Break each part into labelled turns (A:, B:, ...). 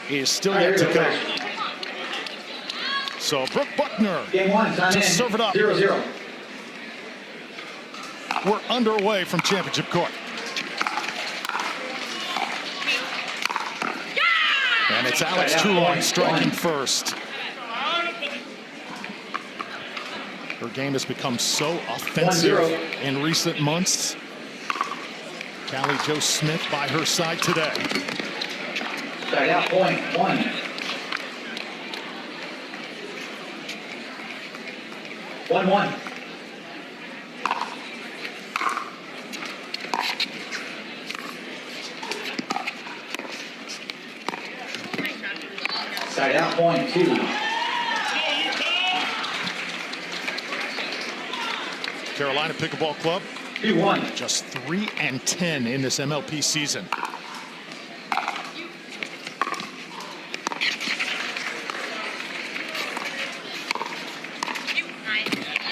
A: is still yet to go. So Brooke Buckner to serve it up.
B: 0-0.
A: We're underway from championship court. And it's Alex Trulieve striking first. Her game has become so offensive in recent months. Callie Jo Smith by her side today.
B: Side out, point, 1. One. Side out, point, 2.
A: Carolina Pickleball Club
B: 2-1.
A: just 3-10 in this MLP season.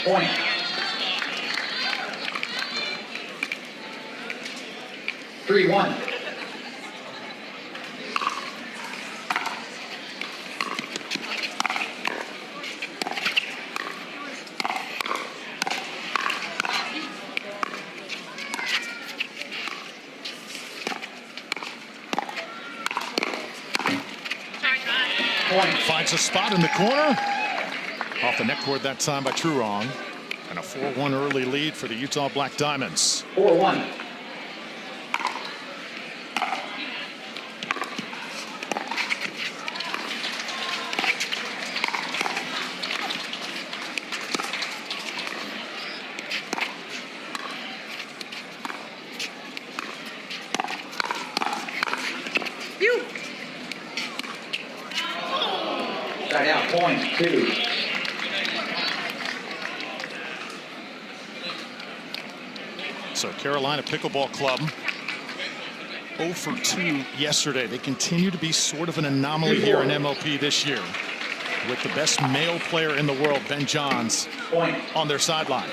B: Point. Three, 1.
A: Finds a spot in the corner. Off the net cord that time by Truong. And a 4-1 early lead for the Utah Black Diamonds.
B: 4-1. Side out, point, 2.
A: So Carolina Pickleball Club 0 for 2 yesterday. They continue to be sort of an anomaly here in MLP this year, with the best male player in the world, Ben Johns, on their sideline.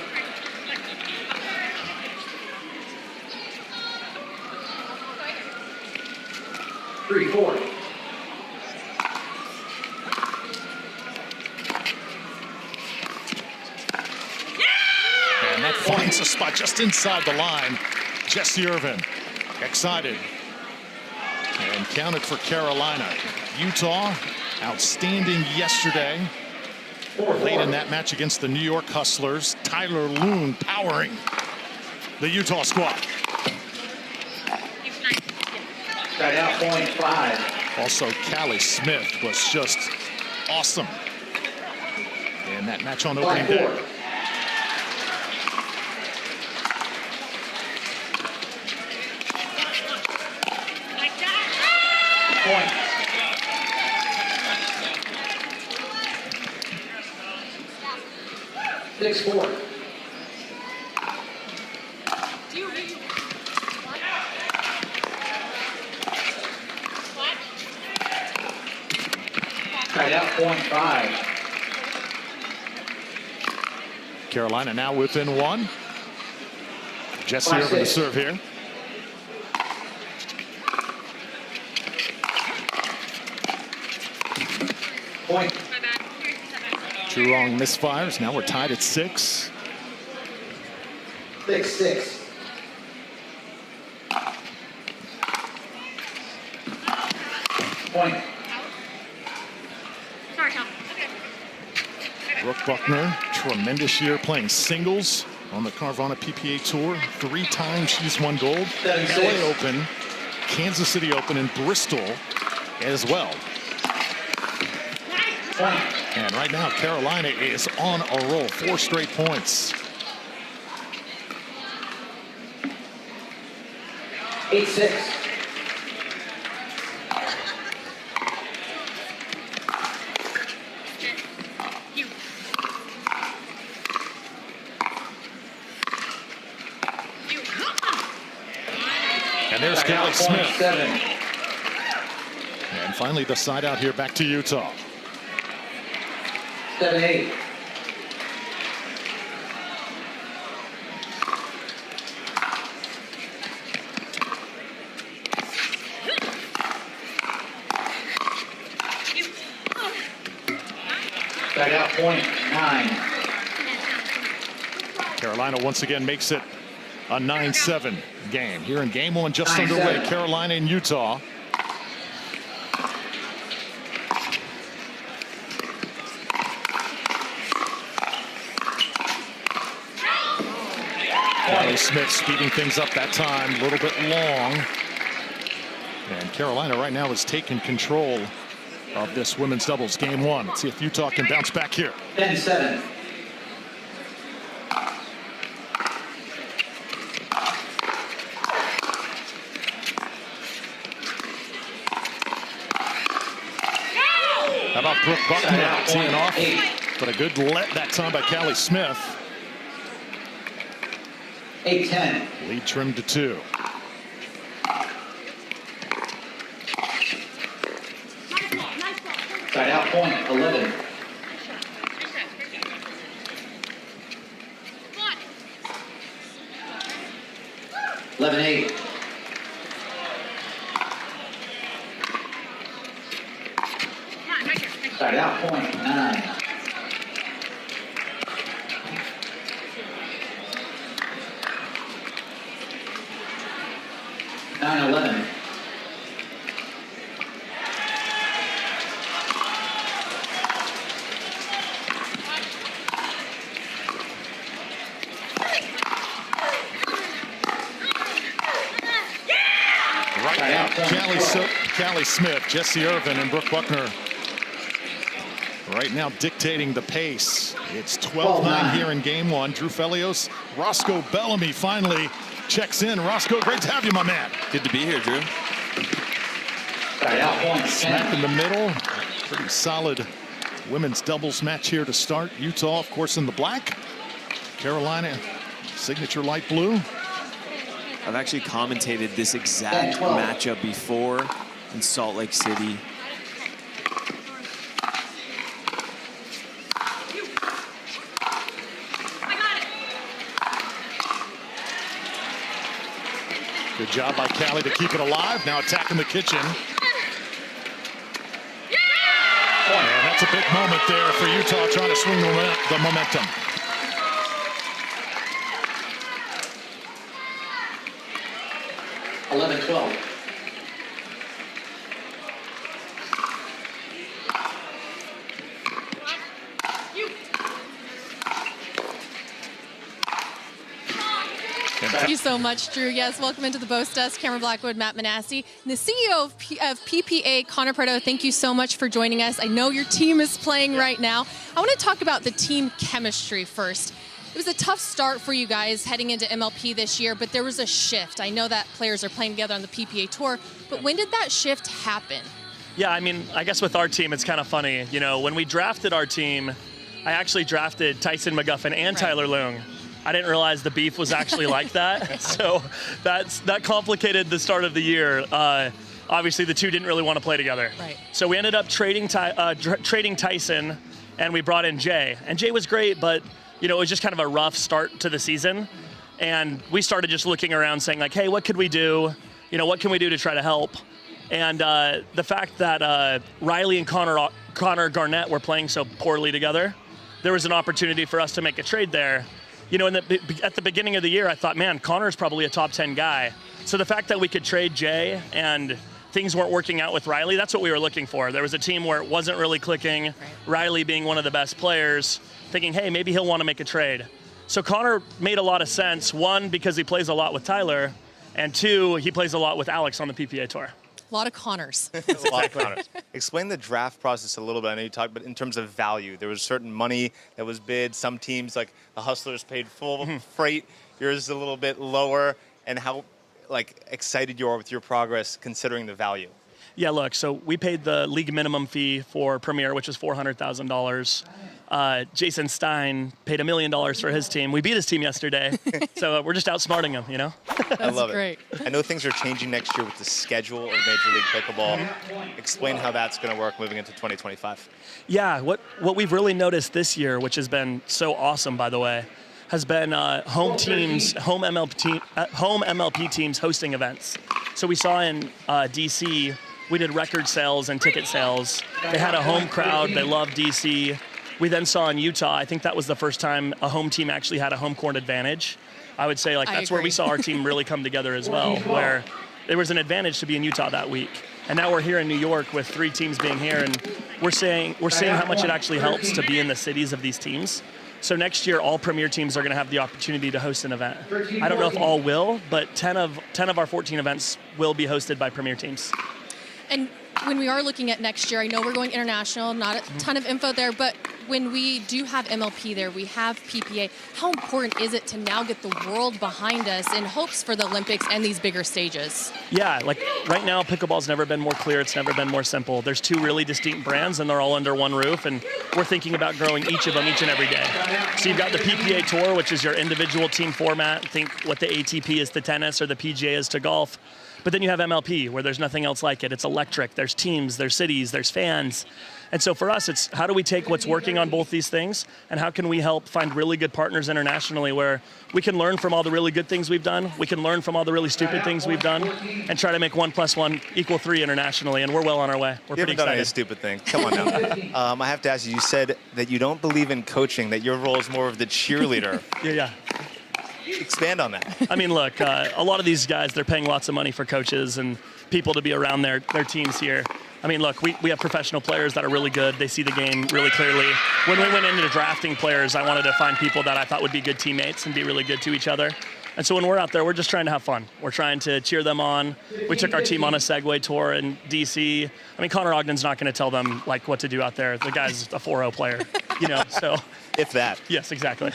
B: Three, 4.
A: And that finds a spot just inside the line. Jesse Irvin, excited. And counted for Carolina. Utah, outstanding yesterday. Late in that match against the New York Hustlers. Tyler Loon powering the Utah squad.
B: Side out, point, 5.
A: Also, Callie Smith was just awesome in that match on opening day.
B: Point. Six, 4. Side out, point, 5.
A: Carolina now within 1. Jesse Irvin to serve here.
B: Point.
A: Two wrong misfires. Now we're tied at 6.
B: 6. Point.
A: Brooke Buckner, tremendous year playing singles on the Carvana PPA Tour. 3 times she's won gold.
B: 7-6.
A: LA Open, Kansas City Open, and Bristol as well.
B: Point.
A: And right now, Carolina is on a roll. 4 straight points.
B: 8-6.
A: And there's Callie Smith.
B: 7.
A: And finally, the side out here back to Utah.
B: 7-8. Side out point 9.
A: Carolina once again makes it a 9-7 game. Here in game one, just
B: 9-7.
A: underway, Carolina and Utah. Callie Smith speeding things up that time, a little bit long. And Carolina right now is taking control of this women's doubles game one. Let's see if Utah can bounce back here.
B: 10-7.
A: How about Brooke Buckner teeing off? But a good let that time by Callie Smith.
B: 8-10.
A: Lead trimmed to 2.
B: Side out point 11. Eleven 8. Side out point 9. Nine 11.
A: Callie Smith, Jesse Irvin, and Brooke Buckner right now dictating the pace. It's 12-9 here in game one. Drew Felios, Roscoe Bellamy finally checks in. Roscoe, great to have you, my man.
C: Good to be here, Drew.
A: Smack in the middle. Pretty solid women's doubles match here to start. Utah, of course, in the black. Carolina, signature light blue.
C: I've actually commentated this exact matchup before in Salt Lake City.
A: Good job by Callie to keep it alive. Now attacking the kitchen. And that's a big moment there for Utah trying to swing the momentum.
B: Eleven 12.
D: Thank you so much, Drew. Yes, welcome into the Boast Desk. Cameron Blackwood, Matt Manassi, and the CEO of PPA, Connor Pardoe. Thank you so much for joining us. I know your team is playing right now. I want to talk about the team chemistry first. It was a tough start for you guys heading into MLP this year, but there was a shift. I know that players are playing together on the PPA tour, but when did that shift happen?
E: Yeah, I mean, I guess with our team, it's kind of funny. You know, when we drafted our team, I actually drafted Tyson McGuffin and Tyler Leung. I didn't realize the beef was actually like that. So that complicated the start of the year. Obviously, the two didn't really want to play together.
D: Right.
E: So we ended up trading Tyson, and we brought in Jay. And Jay was great, but you know, it was just kind of a rough start to the season. And we started just looking around saying like, hey, what could we do? You know, what can we do to try to help? And the fact that Riley and Connor Garnett were playing so poorly together, there was an opportunity for us to make a trade there. You know, at the beginning of the year, I thought, man, Connor's probably a top 10 guy. So the fact that we could trade Jay and things weren't working out with Riley, that's what we were looking for. There was a team where it wasn't really clicking, right. Riley being one of the best players, thinking, hey, maybe he'll want to make a trade. So Connor made a lot of sense, one, because he plays a lot with Tyler, and two, he plays a lot with Alex on the PPA tour.
D: A lot of Connors.
F: A lot of Connors. Explain the draft process a little bit. I know you talked about in terms of value. There was certain money that was bid. Some teams, like the Hustlers, paid full freight. Yours is a little bit lower. And how excited you are with your progress considering the value.
E: Yeah, look, so we paid the league minimum fee for Premier, which was $400,000. Jason Stein paid $1 million for his team. We beat his team yesterday, so we're just outsmarting him, you know?
F: I love
D: great.
F: it. I know things are changing next year with the schedule of Major League Pickleball. Explain how that's going to work moving into 2025.
E: Yeah, what we've really noticed this year, which has been so awesome, by the way, has been home MLP teams hosting events. So we saw in DC, we did record sales and ticket sales. They had a home crowd. They loved DC. we then saw in Utah, I think that was the first time a home team actually had a home court advantage. I would say that's where we saw our team really come together as well, where there was an advantage to be in Utah that week. And now we're here in New York with 3 teams being here, and we're seeing how much it actually helps to be in the cities of these teams. So next year, all premier teams are going to have the opportunity to host an event. I don't know if all will, but 10 of our 14 events will be hosted by premier teams.
D: And when we are looking at next year, I know we're going international, not a ton of info there, but when we do have MLP there, we have PPA, how important is it to now get the world behind us in hopes for the Olympics and these bigger stages?
E: Yeah, like right now, pickleball's never been more clear. It's never been more simple. There's 2 really distinct brands, and they're all under one roof, and we're thinking about growing each of them each and every day. So you've got the PPA Tour, which is your individual team format. Think what the ATP is to tennis or the PGA is to golf. But then you have MLP, where there's nothing else like it. It's electric. There's teams, there's cities, there's fans. And so for us, it's how do we take what's working on both these things, and how can we help find really good partners internationally where we can learn from all the really good things we've done, we can learn from all the really stupid things we've done, and try to make 1 + 1 = 3 internationally, and we're well on our way. We're pretty excited.
F: You haven't done any stupid things. Come on now. I have to ask you said that you don't believe in coaching, that your role is more of the cheerleader.
E: Yeah.
F: Expand on that.
E: I mean, look, a lot of these guys, they're paying lots of money for coaches and people to be around their teams here. I mean, look, we have professional players that are really good. They see the game really clearly. When we went into drafting players, I wanted to find people that I thought would be good teammates and be really good to each other. And so when we're out there, we're just trying to have fun. We're trying to cheer them on. We took our team on a Segway tour in DC. I mean, Connor Ogden's not going to tell them what to do out there. The guy's a 4-0 player, so.
F: If that.
E: Yes, exactly.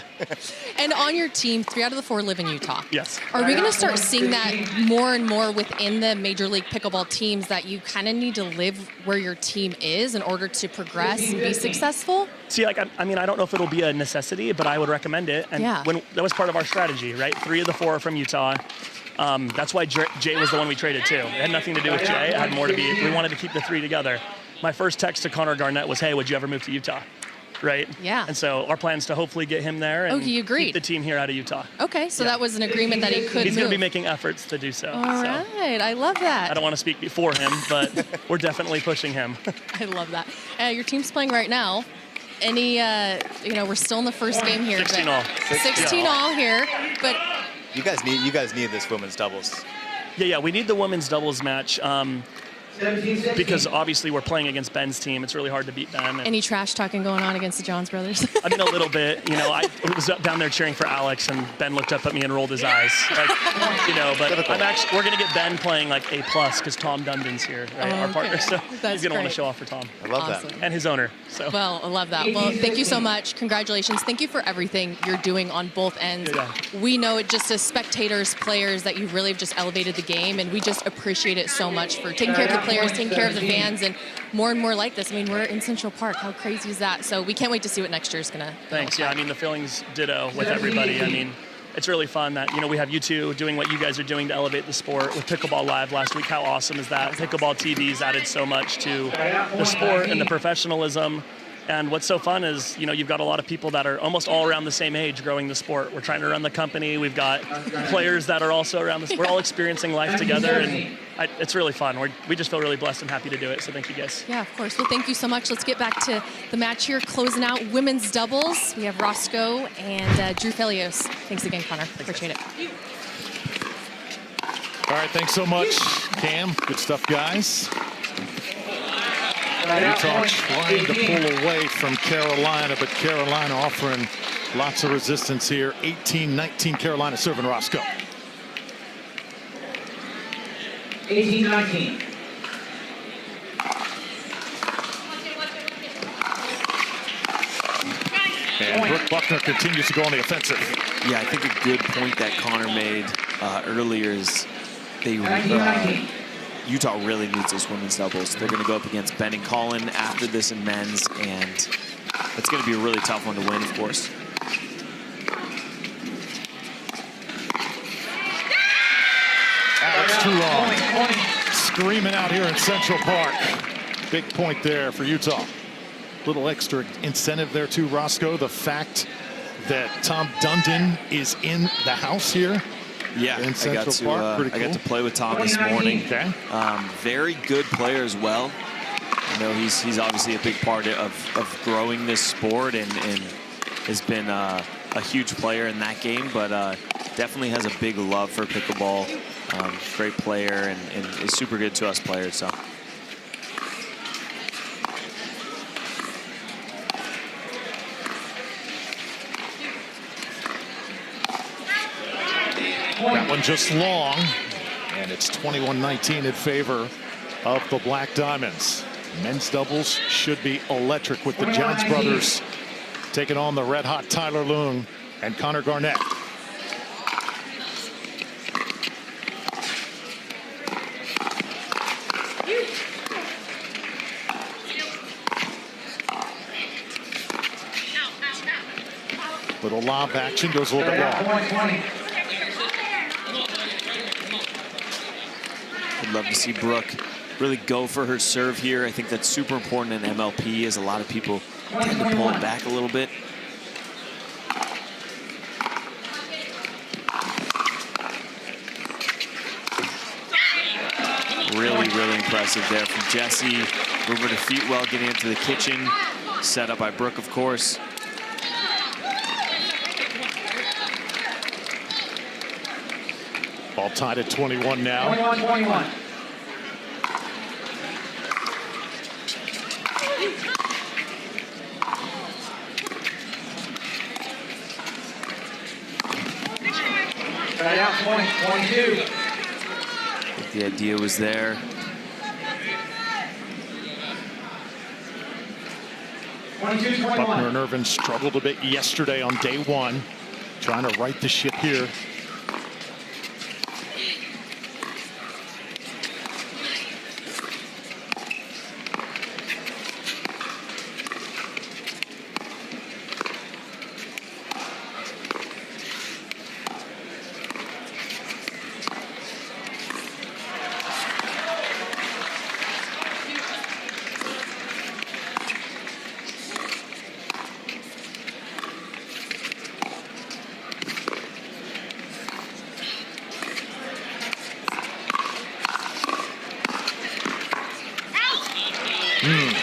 D: And on your team, 3 out of the 4 live in Utah.
E: Yes.
D: Are we going to start seeing that more and more within the Major League Pickleball teams, that you kind of need to live where your team is in order to progress and be successful?
E: See, I don't know if it'll be a necessity, but I would recommend it. And that was part of our strategy, right? 3 of the 4 are from Utah. That's why Jay was the one we traded too. It had nothing to do with Jay. It had more to be, we wanted to keep the 3 together. My first text to Connor Garnett was, hey, would you ever move to Utah? Right?
D: Yeah.
E: And so our plan is to hopefully get him there and
D: he agreed.
E: keep the team here out of Utah.
D: Okay, so that was an agreement that he could
E: He's
D: move.
E: going to be making efforts to do so.
D: All right, I love that.
E: I don't want to speak before him, but we're definitely pushing him.
D: I love that. Your team's playing right now. Any, we're still in the first game here.
E: 16 all.
D: 16 all here, but
F: You guys need this women's doubles.
E: Yeah, we need the women's doubles match. Because obviously we're playing against Ben's team. It's really hard to beat Ben.
D: Any trash talking going on against the Johns brothers?
E: I mean, a little bit. I was down there cheering for Alex, and Ben looked up at me and rolled his eyes. But we're going to get Ben playing A+ because Tom Dundon's here, right? Our partner. So he's going to want to show off for Tom.
F: I love that.
E: And his owner. So.
D: Well, I love that. Well, thank you so much. Congratulations. Thank you for everything you're doing on both ends.
E: Yeah.
D: We know it just as spectators, players, that you really have just elevated the game, and we just appreciate it so much for taking care of the players, taking care of the fans, and more like this. I mean, we're in Central Park. How crazy is that? So we can't wait to see what next year's going to
E: Thanks. Yeah, I mean, the feeling's ditto with everybody. I mean, it's really fun that, we have you two doing what you guys are doing to elevate the sport with Pickleball Live last week. How awesome is that? Pickleball TV's added so much to the sport and the professionalism. And what's so fun is, you've got a lot of people that are almost all around the same age growing the sport. We're trying to run the company. We've got players that are also around this. We're all experiencing life together, and it's really fun. We just feel really blessed and happy to do it, so thank you guys.
D: Yeah, of course. Well, thank you so much. Let's get back to the match here, closing out women's doubles. We have Roscoe and Drew Felios. Thanks again, Connor. Appreciate it.
A: All right, thanks so much, Cam. Good stuff, guys. Utah trying to pull away from Carolina, but Carolina offering lots of resistance here. 18-19 Carolina serving Roscoe.
B: 18-19.
A: And Brooke Buckner continues to go on the offensive.
C: Yeah, I think a good point that Connor made earlier is Utah really needs those women's doubles. They're going to go up against Ben and Colin after this in men's, and it's going to be a really tough one to win, of course.
A: Alex too long. Screaming out here in Central Park. Big point there for Utah. Little extra incentive there too, Roscoe. The fact that Tom Dundon is in the house here.
C: Yeah,
A: in Central Park. Pretty cool.
C: I got to play with Tom this morning.
A: Okay.
C: Very good player as well. You know, he's obviously a big part of growing this sport and has been a huge player in that game, but definitely has a big love for pickleball. Great player and is super good to us players. So.
A: That one just long, and it's 21-19 in favor of the Black Diamonds. Men's doubles should be electric with the Johns brothers taking on the red-hot Tyler Leung and Connor Garnett. Little lob action, goes a little bit long.
C: I'd love to see Brooke really go for her serve here. I think that's super important in MLP, as a lot of people tend to pull it back a little bit. Really, really impressive there from Jessie. Over to feet well, getting into the kitchen. Set up by Brooke, of course.
A: Ball tied at 21 now.
B: 21-21. Right out, 22.
C: I think the idea was there.
A: Buckner and Irvin struggled a bit yesterday on day one, trying to right the ship here.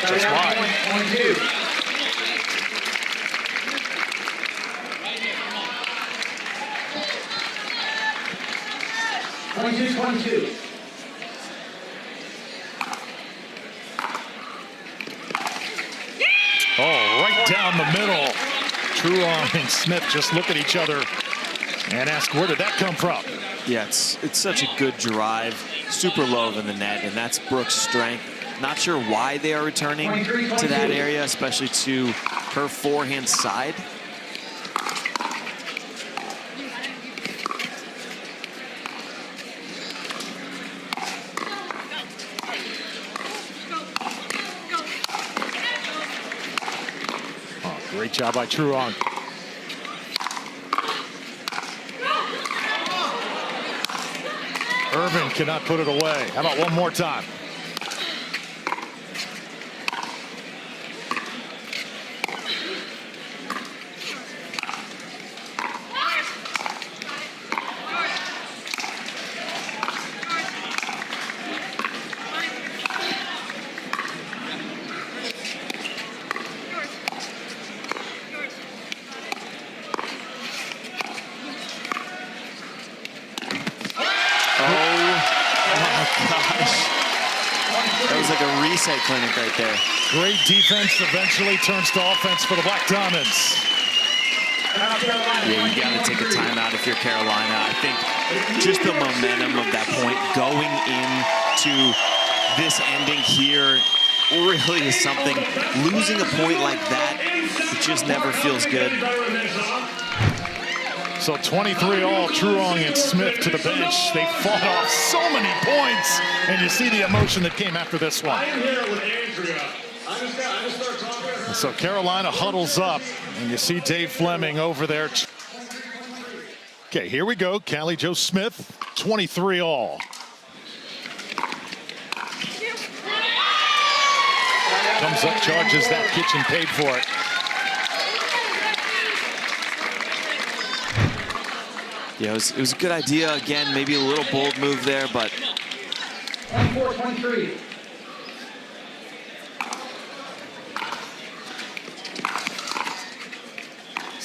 A: Just wide.
B: 22.
A: Oh, right down the middle. Truong and Smith just look at each other and ask, where did that come from?
C: Yeah, it's such a good drive, super low in the net, and that's Brooke's strength. Not sure why they are returning to that area, especially to her forehand side.
A: Oh, great job by Truong. Irvin cannot put it away. How about one more time?
C: Reset clinic right there.
A: Great defense eventually turns to offense for the Black Diamonds.
C: Yeah, you got to take a timeout if you're Carolina. I think just the momentum of that point going into this ending here really is something. Losing a point like that, it just never feels good.
A: So 23-all, Truong and Smith to the bench. They fought off so many points, and you see the emotion that came after this one. So Carolina huddles up, and you see Dave Fleming over there. Okay, here we go. Callie Jo Smith, 23-all. Comes up, charges that kitchen, paid for it.
C: Yeah, it was a good idea. Again, maybe a little bold move there, but
B: 24-23.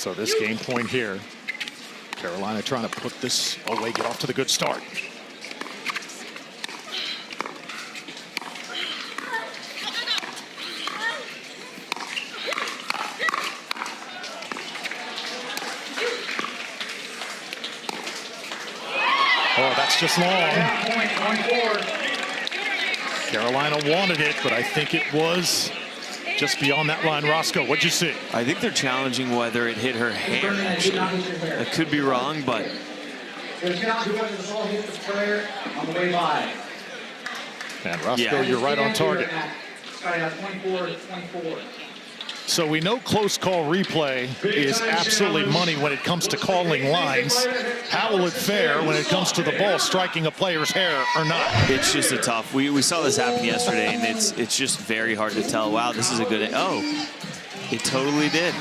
A: So this game point here, Carolina trying to put this away, get off to the good start. Oh, that's just long.
B: Point 24.
A: Carolina wanted it, but I think it was just beyond that line. Roscoe, what'd you see?
C: I think they're challenging whether it hit her hair, actually. I could be wrong, but
B: There's not who whether the ball hits the player on the way by.
A: And Roscoe,
C: Yeah.
A: you're right on target.
B: Starting at 24-24.
A: So we know close call replay is absolutely money when it comes to calling lines. How will it fare when it comes to the ball striking a player's hair or not?
C: it's just a tough. We saw this happen yesterday, and it's just very hard to tell. Wow, this is a good. Oh, it totally did.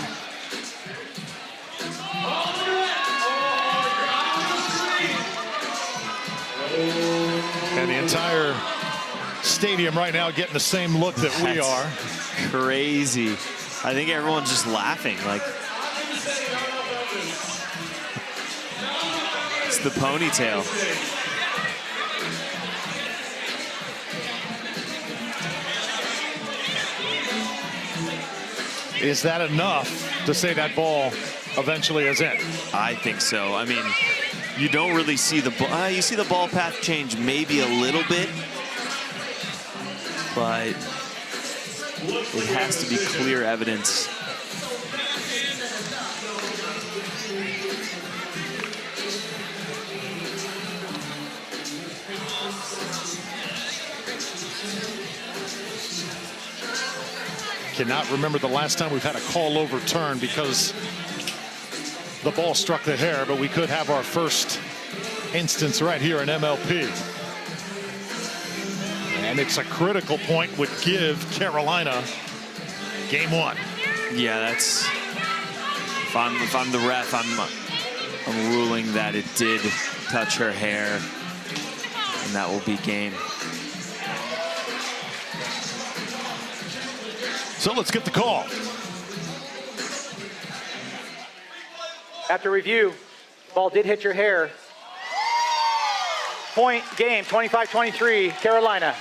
A: And the entire stadium right now getting the same look that we
C: That's
A: are.
C: Crazy. I think everyone's just laughing. Like, it's the ponytail.
A: Is that enough to say that ball eventually is in?
C: I think so. I mean, you don't really see the ball. You see the ball path change maybe a little bit, but it has to be clear evidence.
A: Cannot remember the last time we've had a call overturned because the ball struck the hair, but we could have our first instance right here in MLP. And it's a critical point, would give Carolina game one.
C: Yeah, that's. If I'm the ref, I'm ruling that it did touch her hair, and that will be game.
A: So let's get the call.
B: After review, ball did hit your hair. Point game, 25-23, Carolina.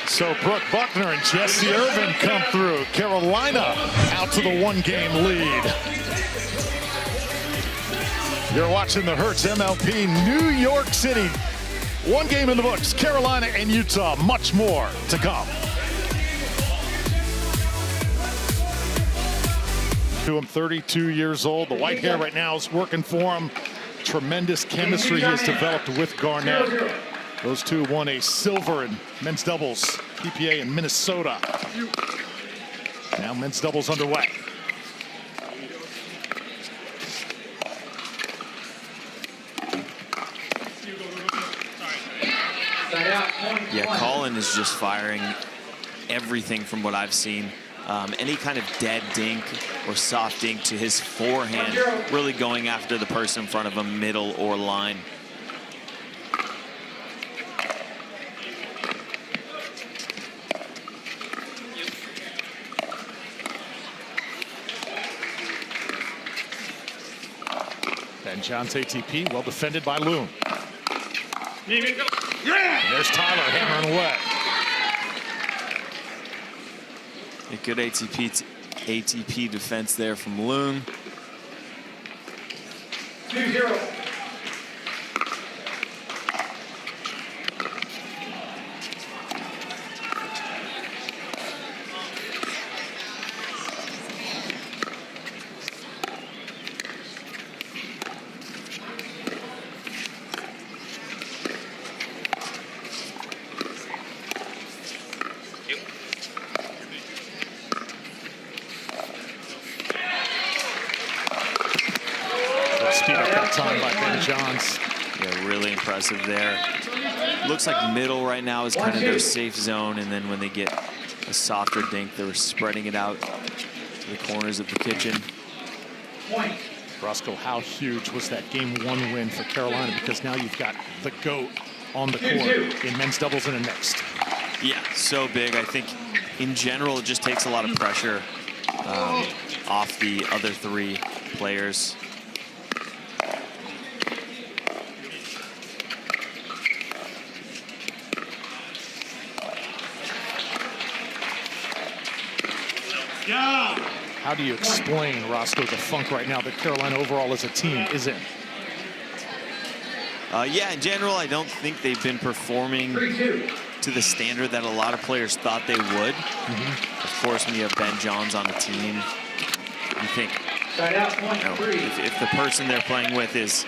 A: So Brooke Buckner and Jesse Irvin come through. Carolina out to the one-game lead. You're watching the Hertz MLP New York City. One game in the books, Carolina and Utah. Much more to come. I'm 32 years old. The white hair right now is working for him. Tremendous chemistry he has developed with Garnett. Those two won a silver in men's doubles PPA in Minnesota. Now men's doubles underway.
C: Yeah, Colin is just firing everything from what I've seen. Any kind of dead dink or soft dink to his forehand, really going after the person in front of him, middle or line.
A: Ben John's ATP, well defended by Loon. And there's Tyler hammering away.
C: A good ATP defense there from Loon.
B: 2-0.
A: Speed up that time by Ben Johns.
C: Yeah, really impressive there. Looks like middle right now is kind of their safe zone, and then when they get a softer dink, they're spreading it out to the corners of the kitchen.
A: Roscoe, how huge was that game one win for Carolina? Because now you've got the GOAT on the court in men's doubles and in mixed.
C: Yeah, so big. I think in general it just takes a lot of pressure off the other 3 players.
A: How do you explain, Roscoe, the funk right now that Carolina overall as a team is in?
C: Yeah, in general, I don't think they've been performing to the standard that a lot of players thought they would. Of course, when you have Ben Johns on the team, you think, if the person they're playing with is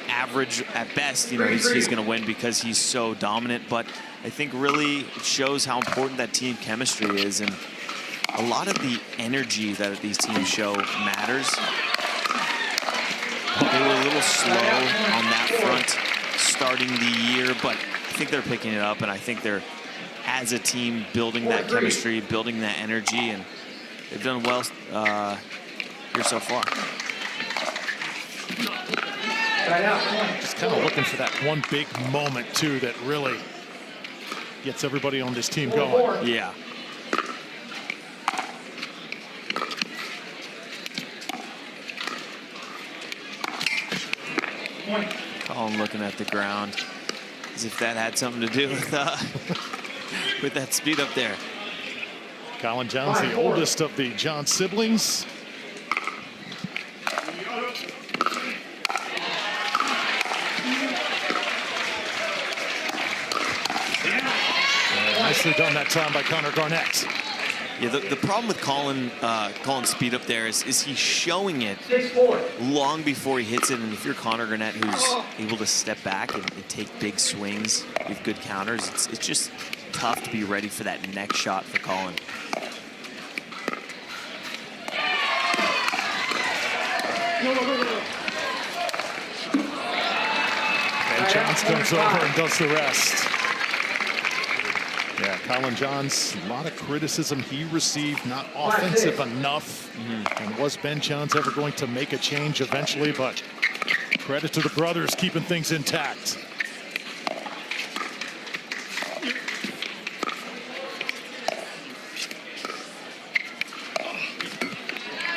C: average at best, he's going to win because he's so dominant. But I think really it shows how important that team chemistry is, and a lot of the energy that these teams show matters. They were a little slow on that front starting the year, but I think they're picking it up, and I think they're, as a team, building that chemistry, building that energy, and they've done well here so far.
A: Just kind of looking for that one big moment, too, that really gets everybody on this team going.
C: Yeah. Colin looking at the ground as if that had something to do with with that speed up there.
A: Colin Johns, the oldest of the Johns siblings. Nicely done that time by Connor Garnett.
C: Yeah, the problem with Colin's speed up there is he's showing it long before he hits it, and if you're Connor Garnett, who's able to step back and take big swings with good counters, it's just tough to be ready for that next shot for Colin.
A: And Johns comes over and does the rest. Yeah, Colin Johns, a lot of criticism he received, not offensive enough. And was Ben Johns ever going to make a change eventually? But credit to the brothers keeping things intact.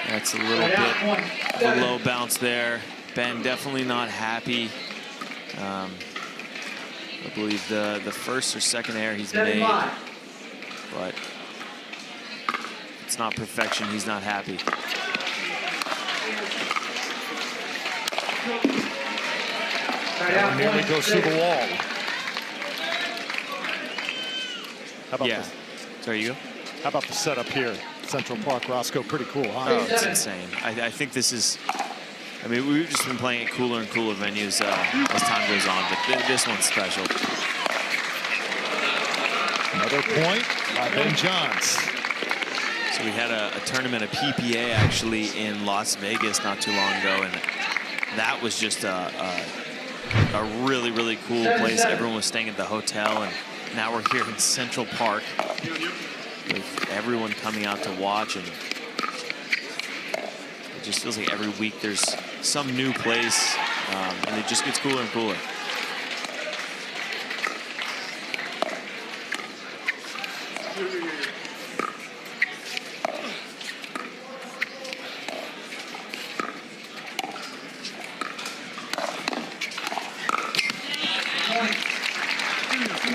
C: That's a little bit of a low bounce there. Ben definitely not happy. I believe the first or second error he's made, but it's not perfection. He's not happy.
A: That one nearly goes through the wall. How about
C: Yeah. Sorry, you go.
A: How about the setup here? Central Park, Roscoe, pretty cool, huh?
C: Oh, it's insane. I think this is, I mean, we've just been playing at cooler and cooler venues as time goes on, but this one's special.
A: Another point by Ben Johns.
C: So we had a tournament, a PPA actually in Las Vegas not too long ago, and that was just a really, really cool place. Everyone was staying at the hotel, and now we're here in Central Park with everyone coming out to watch, and it just feels like every week there's some new place, and it just gets cooler and cooler.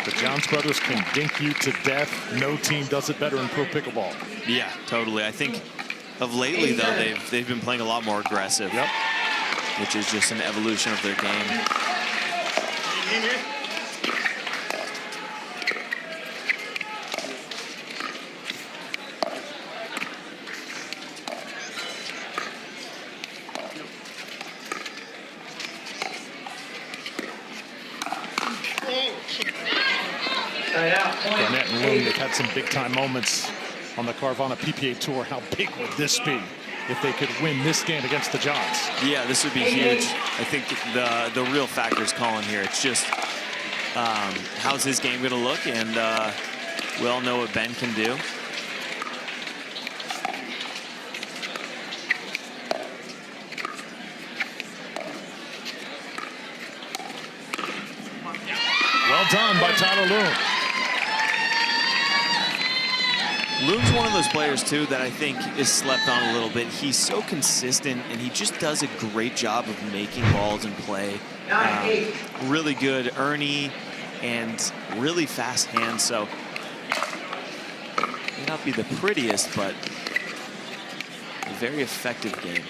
A: The Johns brothers can dink you to death. No team does it better in pro pickleball.
C: Yeah, totally. I think of lately, though, they've been playing a lot more aggressive.
A: Yep.
C: Which is just an evolution of their game.
A: Garnett and Loom, they've had some big-time moments on the Carvana PPA Tour. How big would this be if they could win this game against the Johns?
C: Yeah, this would be huge. I think the real factor is Colin here. It's just how's his game going to look, and we all know what Ben can do.
A: Well done by Tyler Loom.
C: Loon's one of those players, too, that I think is slept on a little bit. He's so consistent, and he just does a great job of making balls in play. Really good Ernie and really fast hands. So may not be the prettiest, but a very effective game.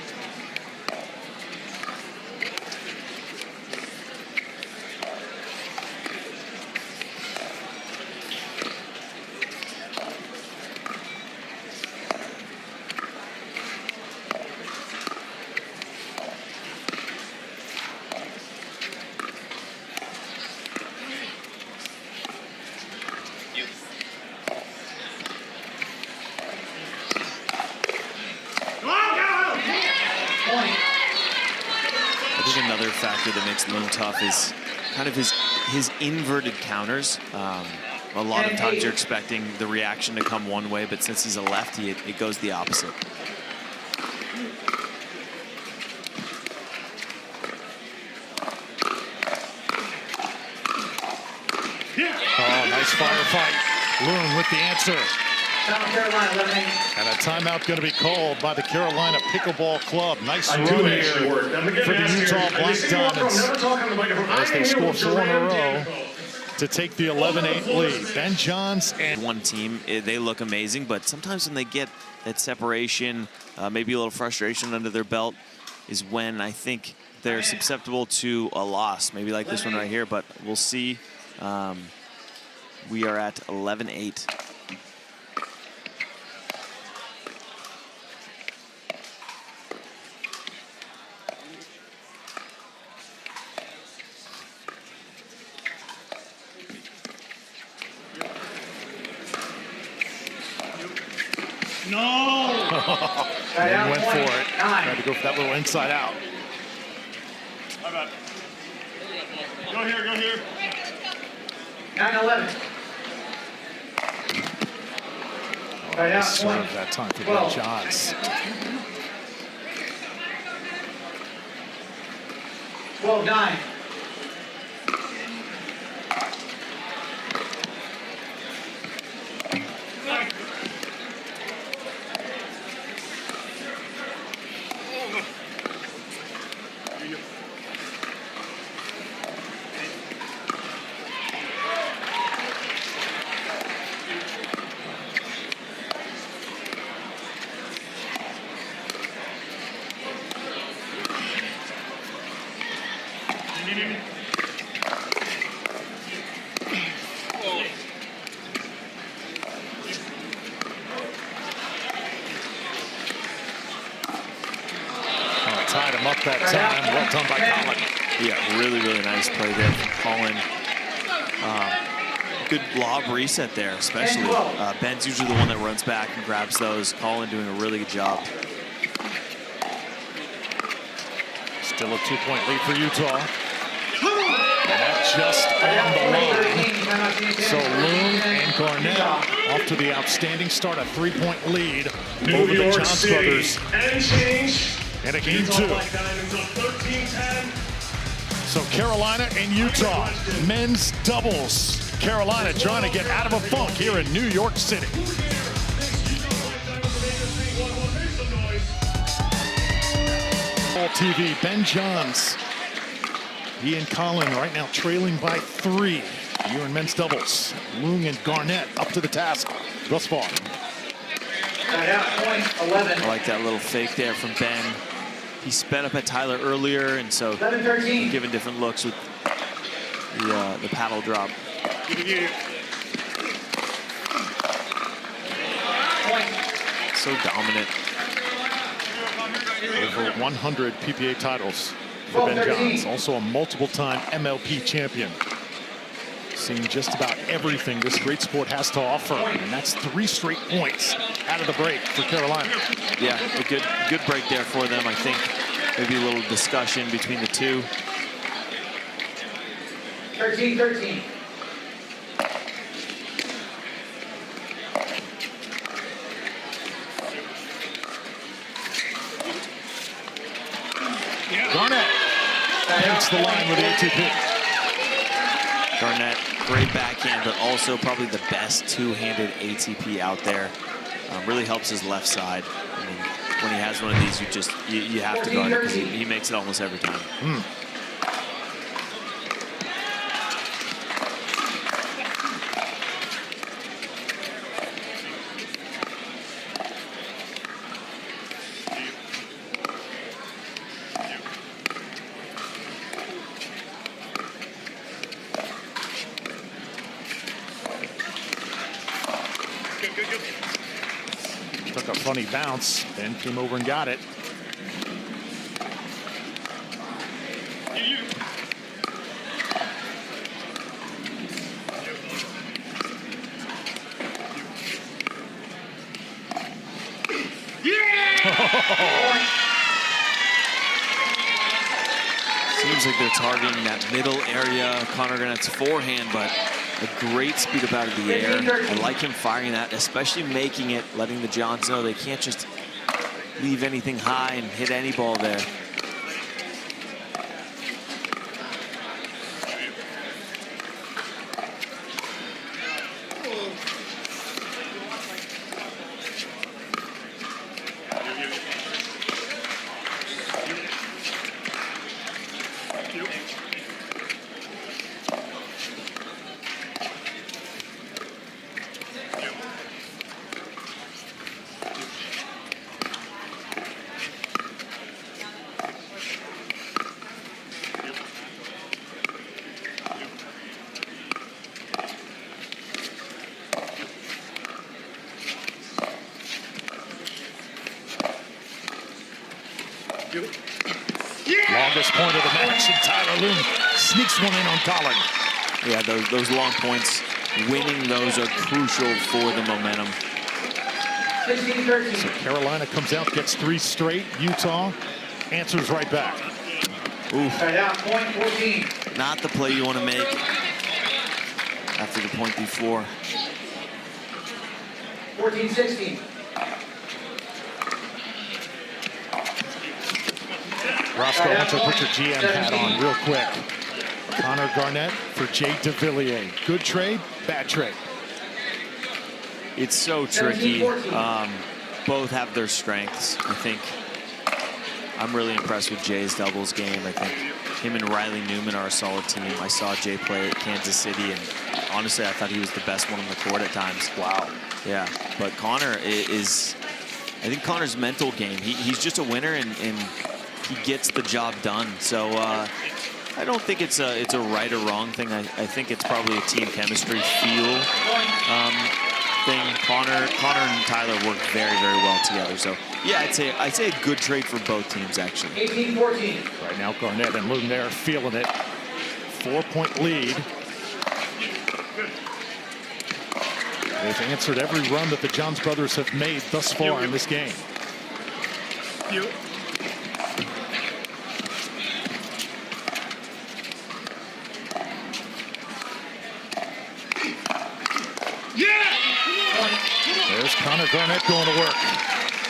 C: Another factor that makes Loon tough is kind of his inverted counters. A lot of times you're expecting the reaction to come one way, but since he's a lefty, it goes the opposite.
A: Oh, nice firefight. Loon with the answer. And a timeout going to be called by the Carolina Pickleball Club. Nice run here for the Utah Black Diamonds as they score 4 in a row to take the 11-8 lead. Ben Johns and
C: one team, they look amazing, but sometimes when they get that separation, maybe a little frustration under their belt, is when I think they're susceptible to a loss, maybe like this one right here, but we'll see. We are at 11-8.
A: No! He went for it. Tried to go for that little inside out.
G: How about? Go here, go here.
B: 9-11.
A: Nice serve that time for Ben Johns.
B: 12-9.
A: Tied him up that time. Well done by Colin.
C: Yeah, really, really nice play there from Colin. Good lob reset there, especially. Ben's usually the one that runs back and grabs those. Colin doing a really good job.
A: Still a 2-point lead for Utah. And that just on the line. So Loon and Garnett off to the outstanding start, a 3-point lead over the Johns brothers.
G: And change.
A: And a game 2. So Carolina and Utah, men's doubles. Carolina trying to get out of a funk here in New York City. TV, Ben Johns. He and Colin right now trailing by 3 here in men's doubles. Loon and Garnett up to the task thus far.
B: I
C: like that little fake there from Ben. He sped up at Tyler earlier, and so given different looks with the paddle drop. So dominant.
A: Over 100 PPA titles for Ben Johns. Also a multiple-time MLP champion. Seen just about everything this great sport has to offer, and that's 3 straight points out of the break for Carolina.
C: Yeah, a good break there for them. I think maybe a little discussion between the two.
B: 13-13.
A: Garnett hits the line with the ATP.
C: Garnett, great backhand, but also probably the best two-handed ATP out there. Really helps his left side. I mean, when he has one of these, you have to guard it because he makes it almost every time.
A: Took a funny bounce, then came over and got it.
C: Seems like they're targeting that middle area. Connor Garnett's forehand, but a great speed up out of the air. I like him firing that, especially making it, letting the Johns know they can't just leave anything high and hit any ball there.
A: Longest point of the match, and Tyler Loon sneaks one in on Collin.
C: Yeah, those long points, winning those are crucial for the momentum.
A: So Carolina comes out, gets 3 straight. Utah answers right back.
C: Oof.
B: Point 14.
C: Not the play you want to make after the point before.
B: 14-16.
A: Roscoe, why don't you put your GM hat on real quick. Connor Garnett for Jay DeVilliers. Good trade, bad trade.
C: It's so tricky. Both have their strengths. I think I'm really impressed with Jay's doubles game. I think him and Riley Newman are a solid team. I saw Jay play at Kansas City, and honestly, I thought he was the best one on the court at times.
A: Wow.
C: Yeah, but Connor is, I think Connor's mental game, he's just a winner, and he gets the job done. So I don't think it's a right or wrong thing. I think it's probably a team chemistry feel thing. Connor and Tyler work very, very well together. So yeah, I'd say a good trade for both teams actually.
B: 18-14.
A: Right now, Garnett and Loon there feeling it. 4-point lead. They've answered every run that the Johns brothers have made thus far in this game. There's Connor Garnett going to work.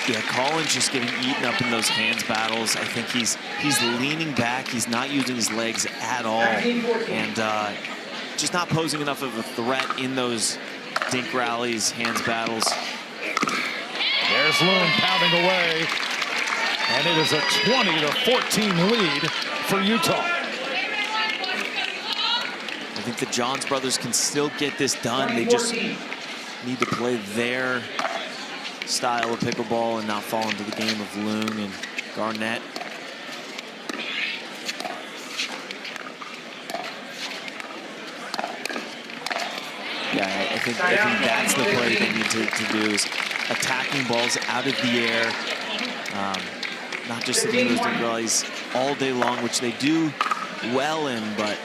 C: Yeah, Colin's just getting eaten up in those hands battles. I think he's leaning back. He's not using his legs at all, and just not posing enough of a threat in those dink rallies, hands battles.
A: There's Loon pounding away, and it is a 20-14 lead for Utah.
C: I think the Johns brothers can still get this done. They just need to play their style of pickleball and not fall into the game of Loon and Garnett. Yeah, I think that's the play they need to do, is attacking balls out of the air, not just sitting in those dink rallies all day long, which they do well in, but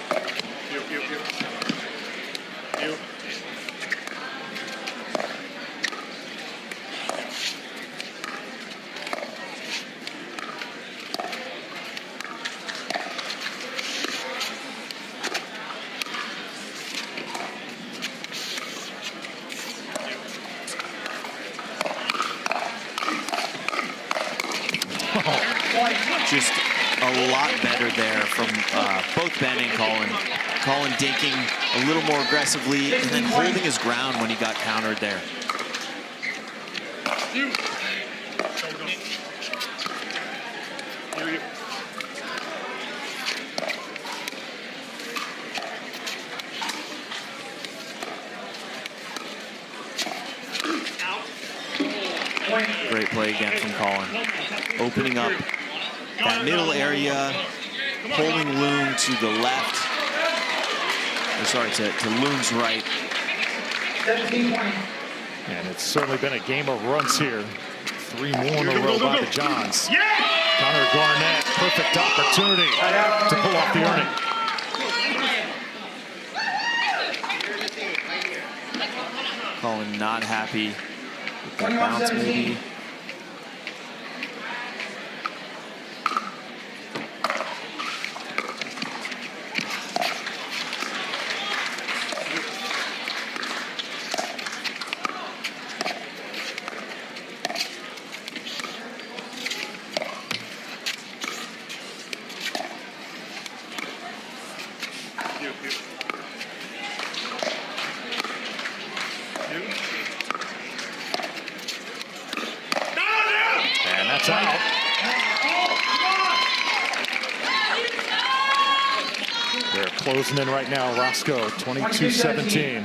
C: just a lot better there from both Ben and Colin. Colin dinking a little more aggressively and then holding his ground when he got countered there.
G: You. Go. You.
C: Great play again from Colin. Opening up that middle area, pulling Loon to the left. Or sorry, to Loon's right.
B: 17-20.
A: And it's certainly been a game of runs here. 3 more in a row by the Johns. Connor Garnett, perfect opportunity to pull off the earning.
C: Colin not happy with that bounce maybe.
A: Closing in right now, Roscoe, 22-17.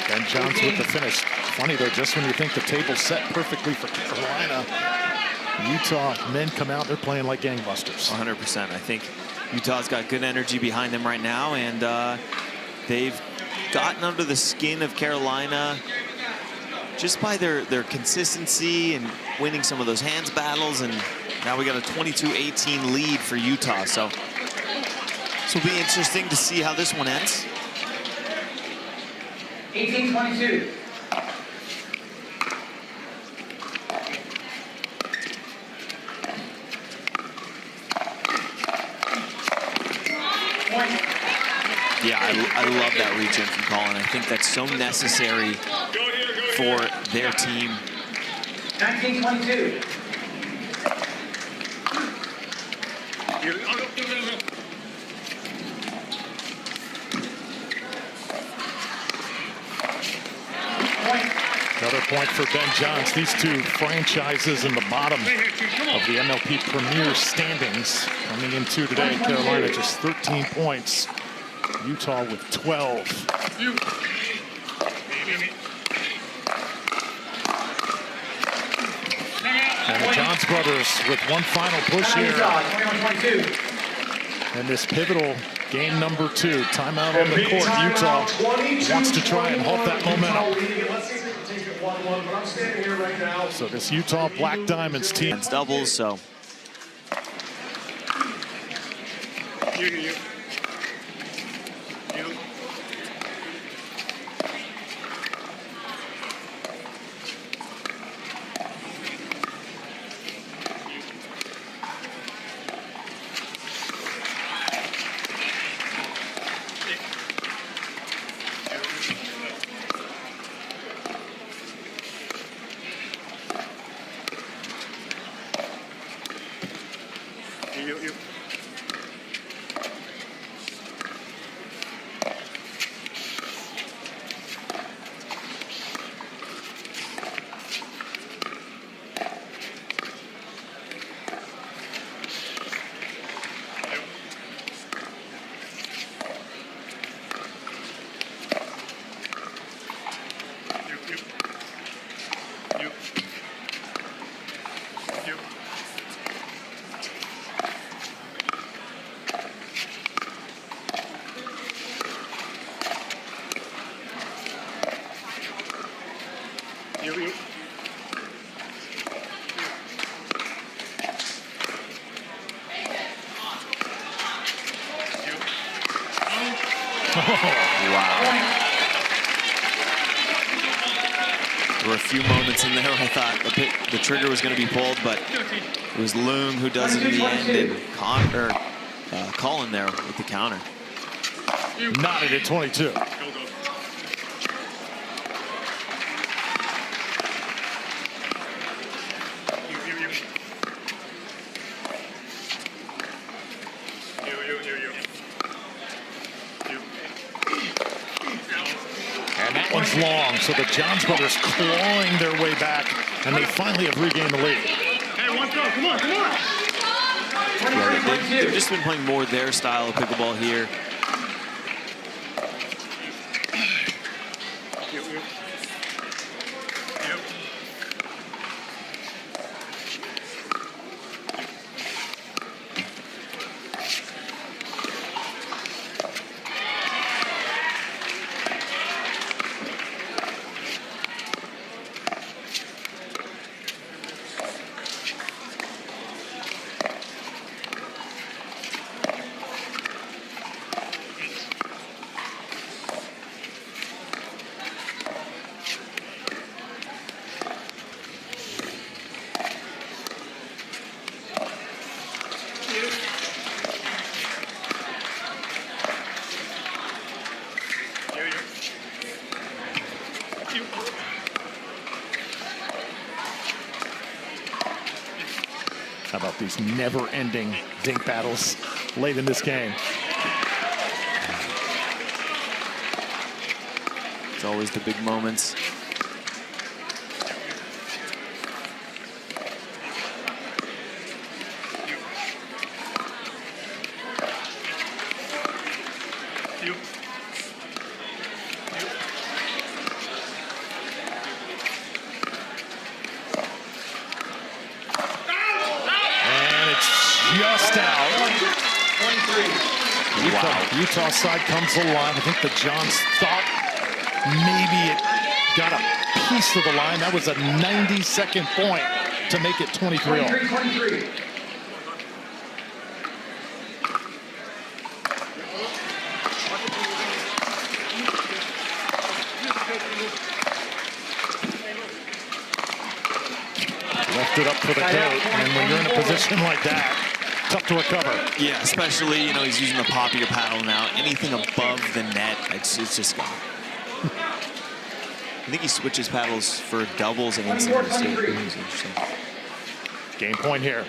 A: Ben Johns with the finish. Funny though, just when you think the table's set perfectly for Carolina, Utah men come out, they're playing like gangbusters.
C: 100%. I think Utah's got good energy behind them right now, and they've gotten under the skin of Carolina just by their consistency and winning some of those hands battles, and now we got a 22-18 lead for Utah. So this will be interesting to see how this one ends.
B: 18-22.
C: Yeah, I love that reach in from Colin. I think that's so necessary for their team.
B: 19-22.
A: Another point for Ben Johns. These two franchises in the bottom of the MLP Premier standings coming into today. Carolina just 13 points. Utah with 12. And the Johns brothers with one final push here.
B: 21-22.
A: And this pivotal game number 2. Timeout on the court. Utah wants to try and halt that momentum. So this Utah Black Diamonds team.
C: It's doubles, so. There were a few moments in there I thought the trigger was going to be pulled, but it was Loom who does it in the end, and Colin there with the counter.
A: Knotted at 22. seconds long. So the Johns brothers clawing their way back, and they finally have regained the lead.
G: Hey, one go. Come on, come on.
C: They've just been playing more their style of pickleball here.
A: How about these never-ending dink battles late in this game?
C: It's always the big moments.
A: Just out. 23. Utah side comes alive. I think the Johns thought maybe it got a piece of the line. That was a 90-second point to make it 23-all.
B: 23.
A: Left it up for the coat, and when you're in a position like that, tough to recover.
C: Yeah, especially, you know, he's using the poppier paddle now. Anything above the net, it's just gone. I think he switches paddles for doubles against the state. Interesting.
A: Game point here.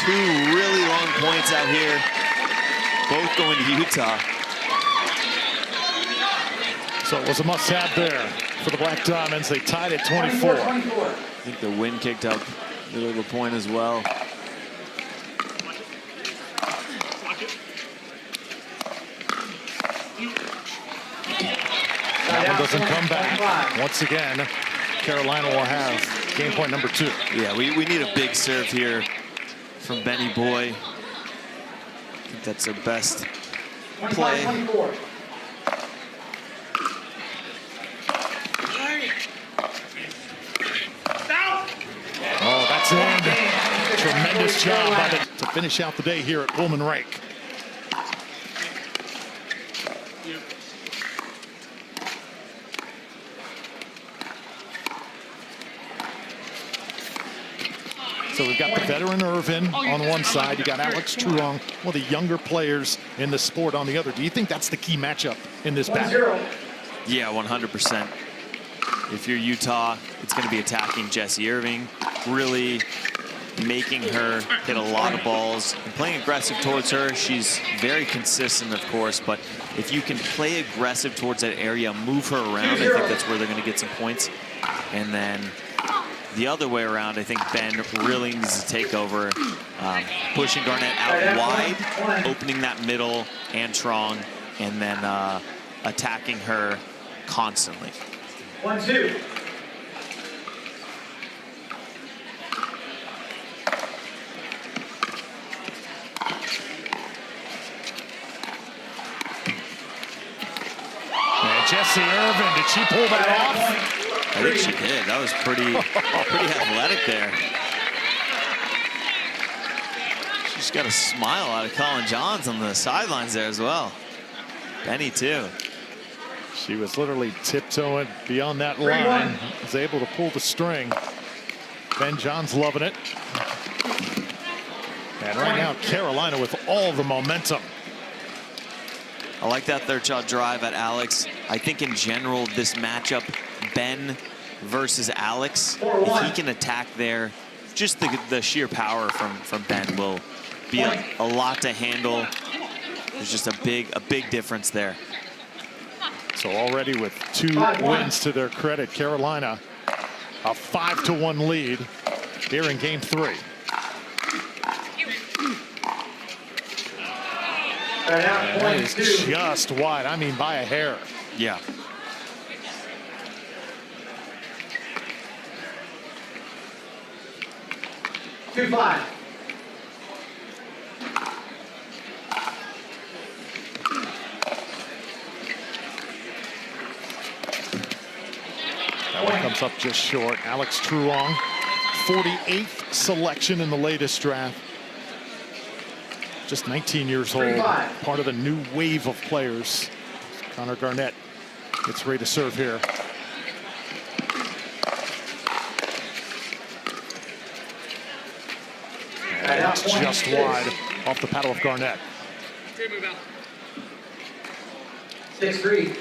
C: Two really long points out here, both going to Utah.
A: So it was a must-have there for the Black Diamonds. They tied at 24.
C: I think the wind kicked up a little point as well.
A: That one doesn't come back. Once again, Carolina will have game point number 2.
C: Yeah, we need a big serve here from Benny Boy. I think that's their best play.
A: Oh, that's in. Tremendous job by the, to finish out the day here at Pullman Rake. So we've got the veteran Irvin on one side. You got Alex Truong, one of the younger players in the sport on the other. Do you think that's the key matchup in this battle?
C: Yeah, 100%. If you're Utah, it's going to be attacking Jessie Irving, really making her hit a lot of balls and playing aggressive towards her. She's very consistent, of course, but if you can play aggressive towards that area, move her around, I think that's where they're going to get some points. And then the other way around, I think Ben really needs to take over, pushing Garnett out wide, opening that middle and strong, and then attacking her constantly.
B: 1-2.
A: Jessie Irvin, did she pull that off?
C: I think she did. That was pretty athletic there. She's got a smile out of Colin Johns on the sidelines there as well. Benny too.
A: She was literally tiptoeing beyond that line. Was able to pull the string. Ben Johns loving it. And right now, Carolina with all the momentum.
C: I like that third shot drive at Alex. I think in general, this matchup, Ben versus Alex, if he can attack there, just the sheer power from Ben will be a lot to handle. There's just a big difference there.
A: So already with 2 wins to their credit, Carolina a 5-1 lead here in game 3. That is just wide. I mean, by a hair.
C: Yeah.
B: Two 5.
A: That one comes up just short. Alex Truong, 48th selection in the latest draft. Just 19 years old, part of a new wave of players. Connor Garnett gets ready to serve here. And it's just wide off the paddle of Garnett.
B: 6-3.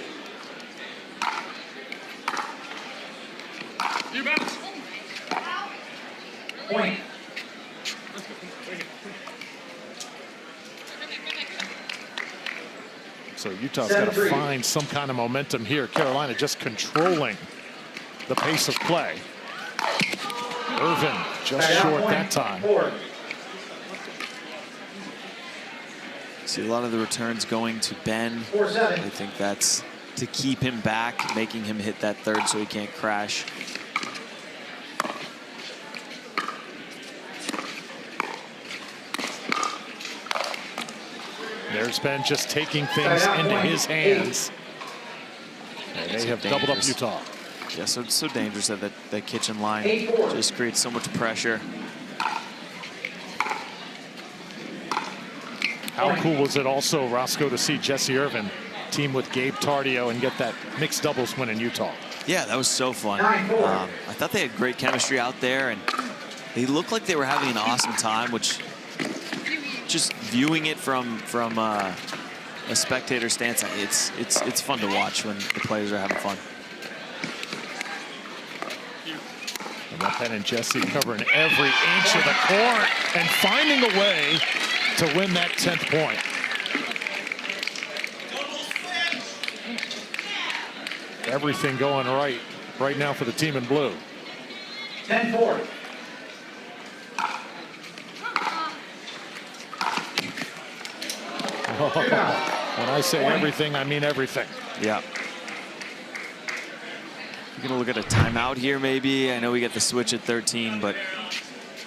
B: Point.
A: So Utah's got to find some kind of momentum here. Carolina just controlling the pace of play. Irvin just short that time.
C: See a lot of the returns going to Ben. I think that's to keep him back, making him hit that third so he can't crash.
A: There's Ben just taking things into his hands. And they have doubled up Utah.
C: Yeah, so it's so dangerous that that kitchen line just creates so much pressure.
A: How cool was it also, Roscoe, to see Jessie Irvin team with Gabe Tardio and get that mixed doubles win in Utah?
C: Yeah, that was so fun. I thought they had great chemistry out there, and they looked like they were having an awesome time, which just viewing it from a spectator stance, it's fun to watch when the players are having fun.
A: And Ben and Jessie covering every inch of the court and finding a way to win that 10th point. Everything going right now for the team in blue.
B: 10-4.
A: When I say everything, I mean everything.
C: Yeah. You're gonna look at a timeout here, maybe. I know we get the switch at 13, but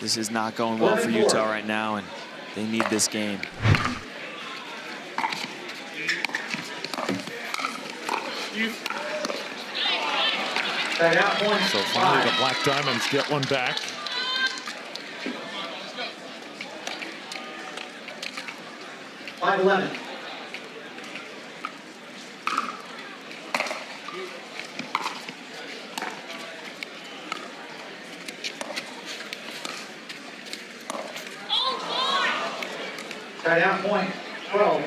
C: this is not going well for Utah right now, and they need this game.
A: So finally the Black Diamonds get one back.
B: $5-11. Timeout point 12.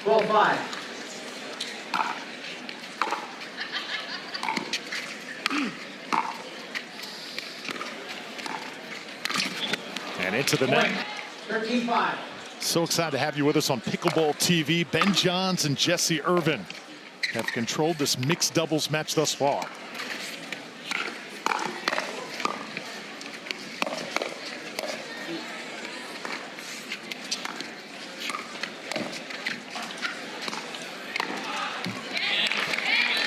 B: 12-5.
A: And into the net.
B: 13-5.
A: So excited to have you with us on Pickleball TV. Ben Johns and Jesse Irvin have controlled this mixed doubles match thus far.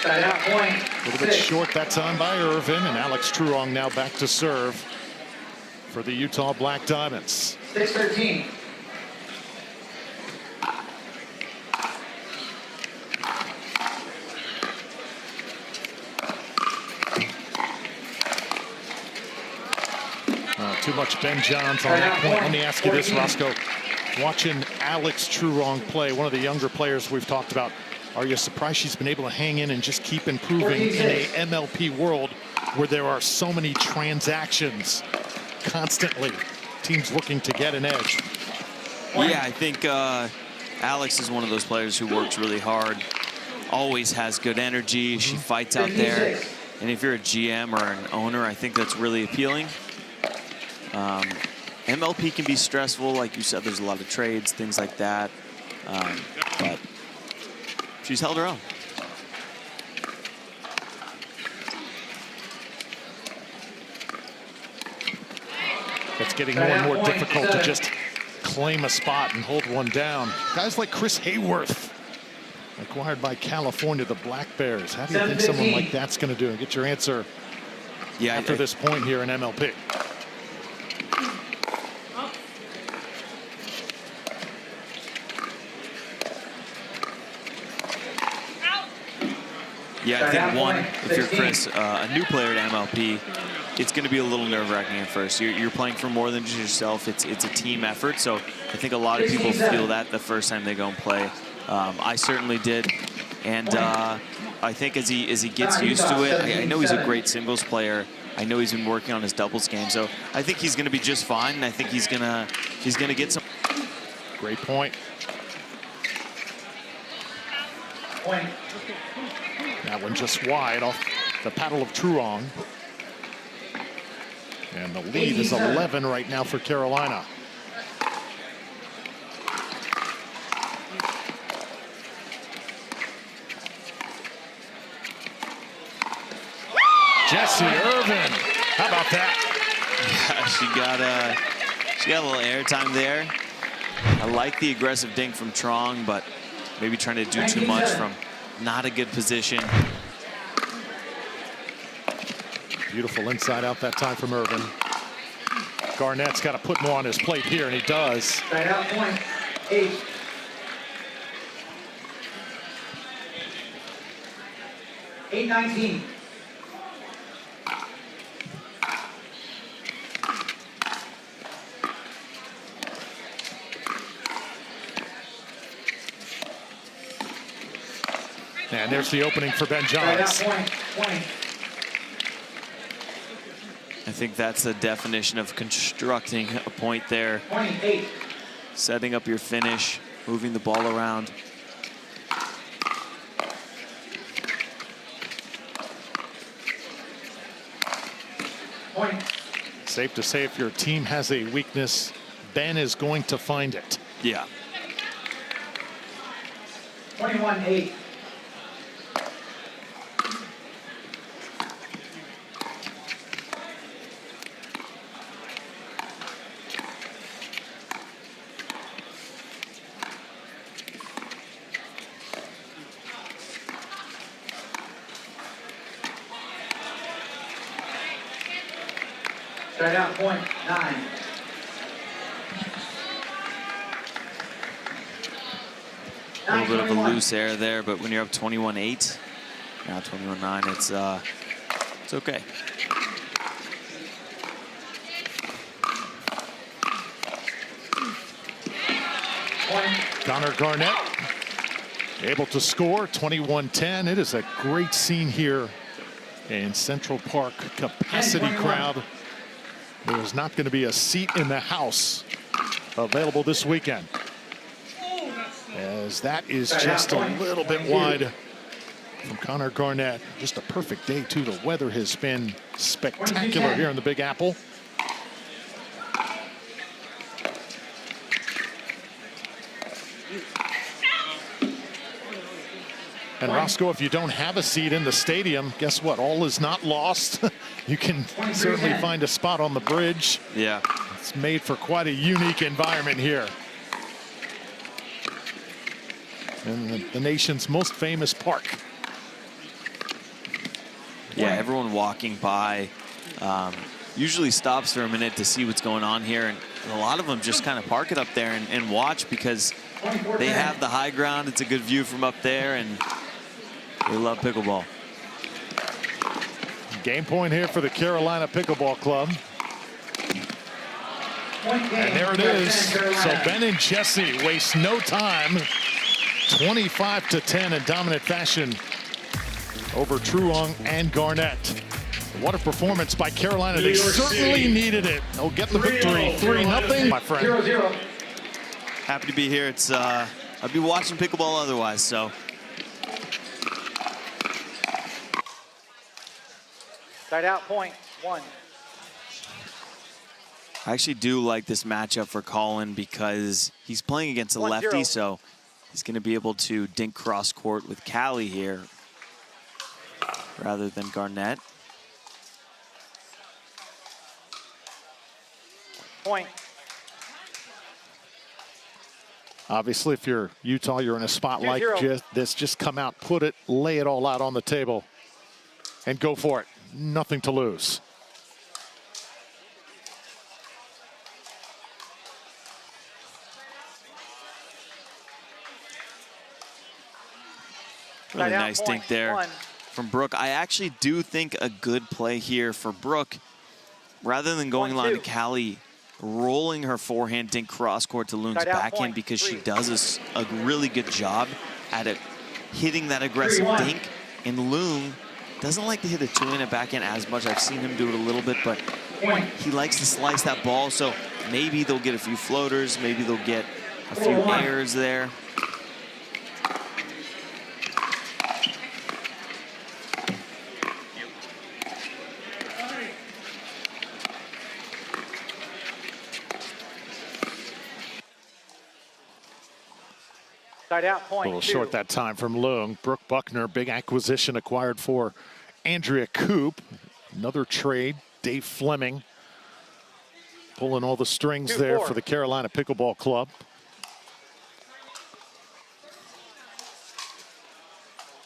B: Side-out point.
A: A little bit short that time by Irvin, and Alex Truong now back to serve for the Utah Black Diamonds.
B: 6-13.
A: Too much Ben Johns on that point. Let me ask you this, Roscoe. Watching Alex Truong play, one of the younger players we've talked about, are you surprised she's been able to hang in and just keep improving in a MLP world where there are so many transactions constantly, teams looking to get an edge?
C: Yeah, I think Alex is one of those players who works really hard, always has good energy. She fights out there. And if you're a GM or an owner, I think that's really appealing. MLP can be stressful. Like you said, there's a lot of trades, things like that. But she's held her own.
A: It's getting more and more difficult to just claim a spot and hold one down. Guys like Chris Hayworth, acquired by California, the Black Bears. How do you think someone like that's going to do? And get your answer after this point here in MLP.
C: Yeah, I think one, if you're Chris, a new player at MLP, it's going to be a little nerve-wracking at first. You're playing for more than just yourself. It's a team effort. So I think a lot of people feel that the first time they go and play. I certainly did, and I think as he gets used to it, I know he's a great singles player. I know he's been working on his doubles game, so I think he's going to be just fine. And I think he's gonna get some.
A: Great point.
B: Point.
A: That one just wide off the paddle of Truong. And the lead is 11 right now for Carolina. Jesse Irvin, how about that?
C: Yeah, she got a little airtime there. I like the aggressive dink from Truong, but maybe trying to do too much from not a good position.
A: Beautiful inside out that time from Irvin. Garnett's got to put more on his plate here, and he does.
B: Side out point. 8. $8-19.
A: And there's the opening for Ben Johns.
C: I think that's the definition of constructing a point there.
B: 28.
C: Setting up your finish, moving the ball around.
B: Point.
A: Safe to say if your team has a weakness, Ben is going to find it.
C: Yeah.
B: 21-8. Straight out point 9.
C: A little bit of a loose air there, but when you're up 21-8, now 21-9, it's okay.
A: Connor Garnett able to score 21-10. It is a great scene here in Central Park. Capacity crowd. There is not going to be a seat in the house available this weekend, as that is just a little bit wide from Connor Garnett. Just a perfect day, too. The weather has been spectacular here in the Big Apple. And Roscoe, if you don't have a seat in the stadium, guess what? All is not lost. You can certainly find a spot on the bridge.
C: Yeah.
A: It's made for quite a unique environment here. In the nation's most famous park.
C: Yeah, everyone walking by usually stops for a minute to see what's going on here. And a lot of them just kind of park it up there and watch because they have the high ground. It's a good view from up there, and they love pickleball.
A: Game point here for the Carolina Pickleball Club. And there it is. So Ben and Jesse waste no time. 25-10 in dominant fashion over Truong and Garnett. What a performance by Carolina. They certainly needed it. They'll get the victory. 3-0, my friend.
B: 0-0.
C: Happy to be here. It's I'd be watching pickleball otherwise, so.
B: Side out, point, 1.
C: I actually do like this matchup for Colin because he's playing against a lefty, so he's going to be able to dink cross court with Callie here rather than Garnett.
B: Point.
A: Obviously, if you're Utah, you're in a spot like this. Just come out, put it, lay it all out on the table, and go for it. Nothing to lose.
C: Really nice dink there from Brooke. I actually do think a good play here for Brooke, rather than going line to Callie, rolling her forehand dink cross court to Loong's backhand, because she does a really good job at it, hitting that aggressive dink. And Loong doesn't like to hit a two-handed backhand as much. I've seen him do it a little bit, but he likes to slice that ball. So maybe they'll get a few floaters. Maybe they'll get a few airs there.
B: Side out, point,
A: A little short that time from Loong. Brooke Buckner, big acquisition acquired for Andrea Coop. Another trade, Dave Fleming pulling all the strings there for the Carolina Pickleball Club.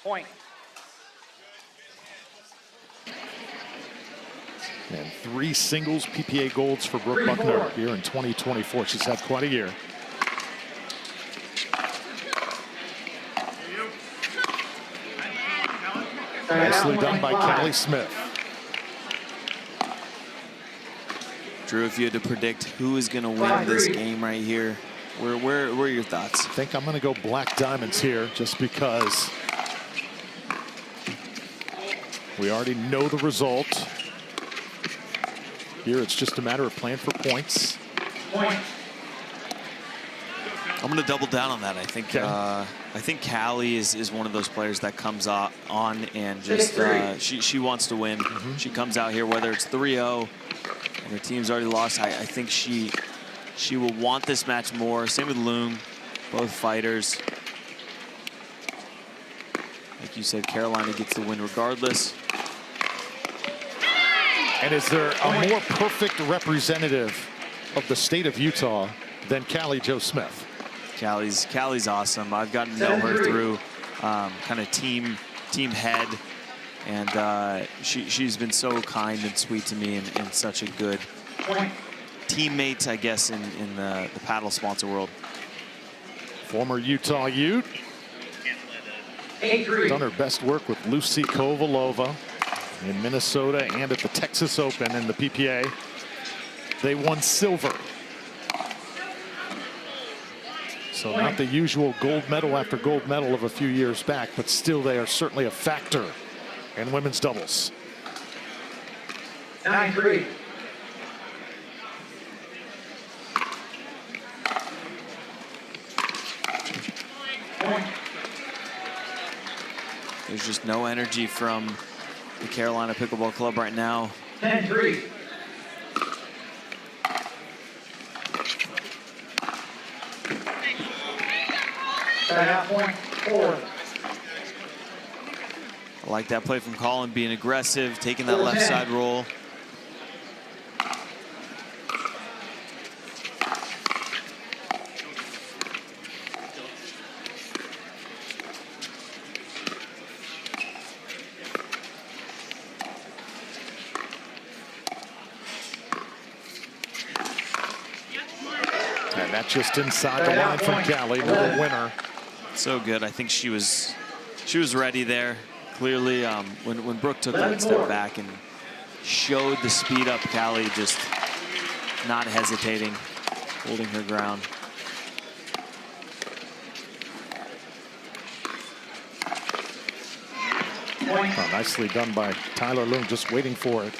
B: Point.
A: And 3 singles PPA golds for Brooke Buckner here in 2024. She's had quite a year. Nicely done by Callie Smith.
C: Drew, if you had to predict who is going to win this game right here, where are your thoughts?
A: I think I'm going to go Black Diamonds here, just because we already know the result. Here it's just a matter of playing for points.
C: I'm going to double down on that. I think Callie is one of those players that comes on and just she wants to win. She comes out here whether it's 3-0 and her team's already lost. I think she will want this match more. Same with Loong, both fighters. Like you said, Carolina gets the win regardless.
A: And is there a more perfect representative of the state of Utah than Callie Jo Smith?
C: Callie's awesome. I've gotten to know her through kind of team head, and she's been so kind and sweet to me, and such a good teammate, I guess, in the paddle sponsor world.
A: Former Utah Ute. Done her best work with Lucy Kovalova in Minnesota and at the Texas Open in the PPA. They won silver. So not the usual gold medal after gold medal of a few years back, but still they are certainly a factor in women's doubles.
B: 9-3.
C: There's just no energy from the Carolina Pickleball Club right now.
B: 10-3. Timeout point 4.
C: I like that play from Colin, being aggressive, taking that left side roll.
A: And that's just inside the line from Callie, another winner.
C: So good. I think she was ready there. Clearly, when Brooke took that step back and showed the speed up, Callie just not hesitating, holding her ground.
A: Oh, nicely done by Tyler Loom, just waiting for it.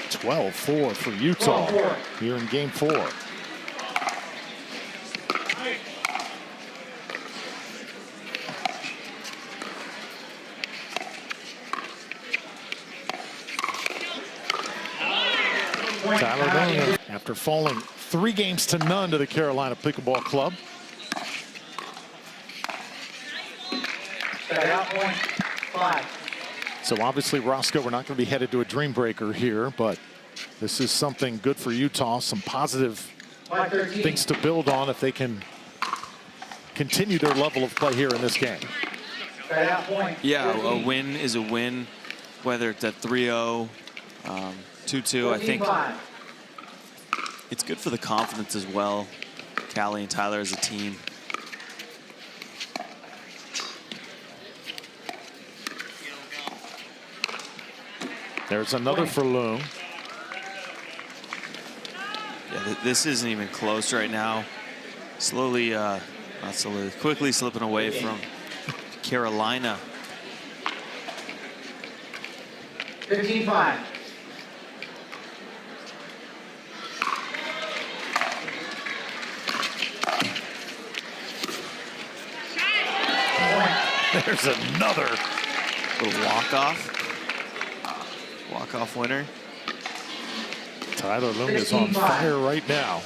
A: 12-4 for Utah here in game 4. Tyler Loom, after falling 3 games to none to the Carolina Pickleball Club.
B: Point 5.
A: So obviously, Roscoe, we're not going to be headed to a dream breaker here, but this is something good for Utah, some positive things to build on if they can continue their level of play here in this game.
C: Yeah, a win is a win, whether it's at 3-0, 2-2. I think it's good for the confidence as well, Callie and Tyler as a team.
A: There's another for Loom.
C: Yeah, this isn't even close right now. Slowly, not slowly, quickly slipping away from Carolina.
B: 15-5.
A: There's another
C: little walk-off winner.
A: Tyler Loom is on fire right now.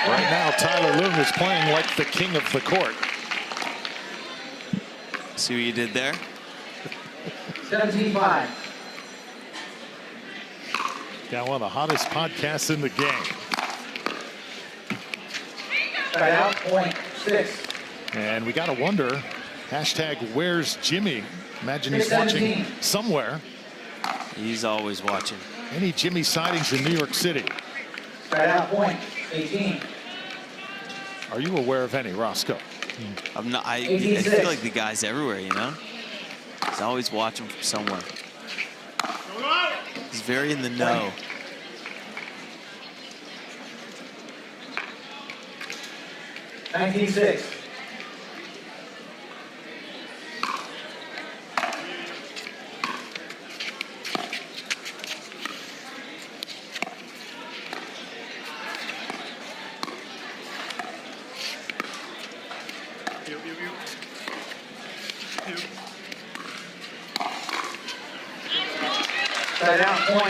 A: Right now, Tyler Loom is playing like the king of the court.
C: See what you did there?
B: 17-5.
A: Got one of the hottest podcasts in the game.
B: Timeout point 6.
A: And we got to wonder, hashtag where's Jimmy? Imagine he's watching somewhere.
C: He's always watching.
A: Any Jimmy sightings in New York City?
B: Timeout point 18.
A: Are you aware of any, Roscoe?
C: I'm not. I feel like the guy's everywhere, you know? He's always watching from somewhere. He's very in the know.
B: $19-6.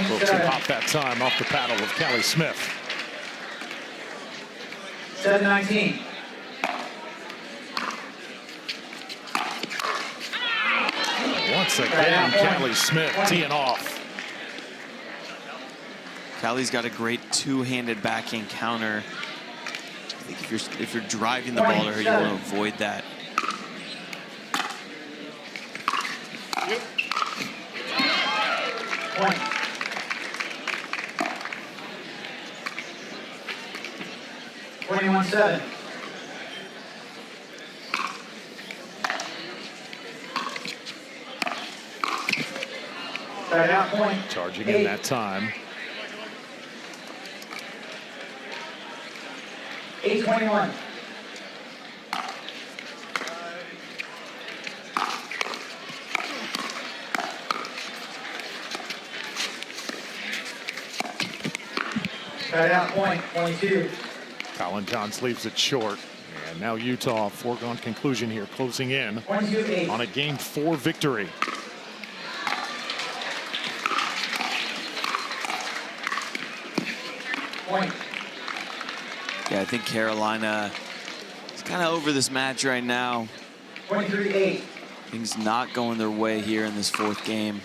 A: Folks who popped that time off the paddle of Callie Smith.
B: 7-19.
A: Once again, Callie Smith teeing off.
C: Callie's got a great two-handed backhand counter. I think if you're driving the ball to her, you want to avoid that.
B: Point. $21-7. Timeout point.
A: Charging in that time.
B: 8-21. Showdown point, 22.
A: Colin Johns leaves it short. And now Utah, foregone conclusion here, closing in
B: 22-8.
A: on a Game 4 victory.
B: Point.
C: Yeah, I think Carolina is kind of over this match right now.
B: 23-8.
C: Things not going their way here in this fourth game.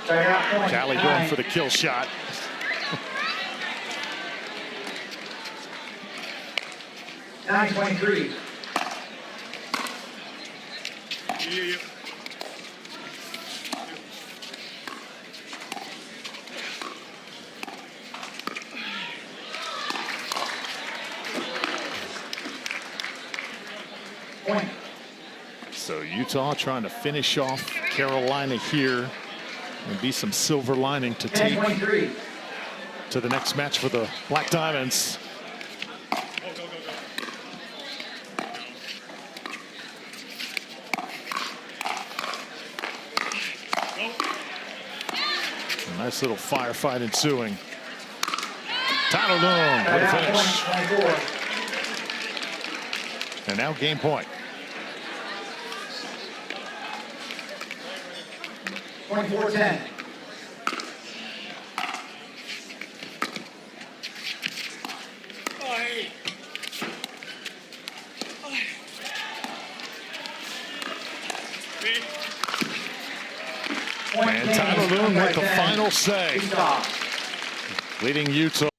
B: Showdown point,
A: Callie
B: 9.
A: going for the kill shot.
B: Nine 23. Point.
A: So Utah trying to finish off Carolina here and be some silver lining to
B: 10
A: take
B: 23.
A: to the next match for the Black Diamonds. A nice little firefight ensuing. Tyler Loom with a finish.
B: 24.
A: And now game point.
B: 24-10.
A: And Tyler Loom with the final say,
B: Stop.
A: leading Utah.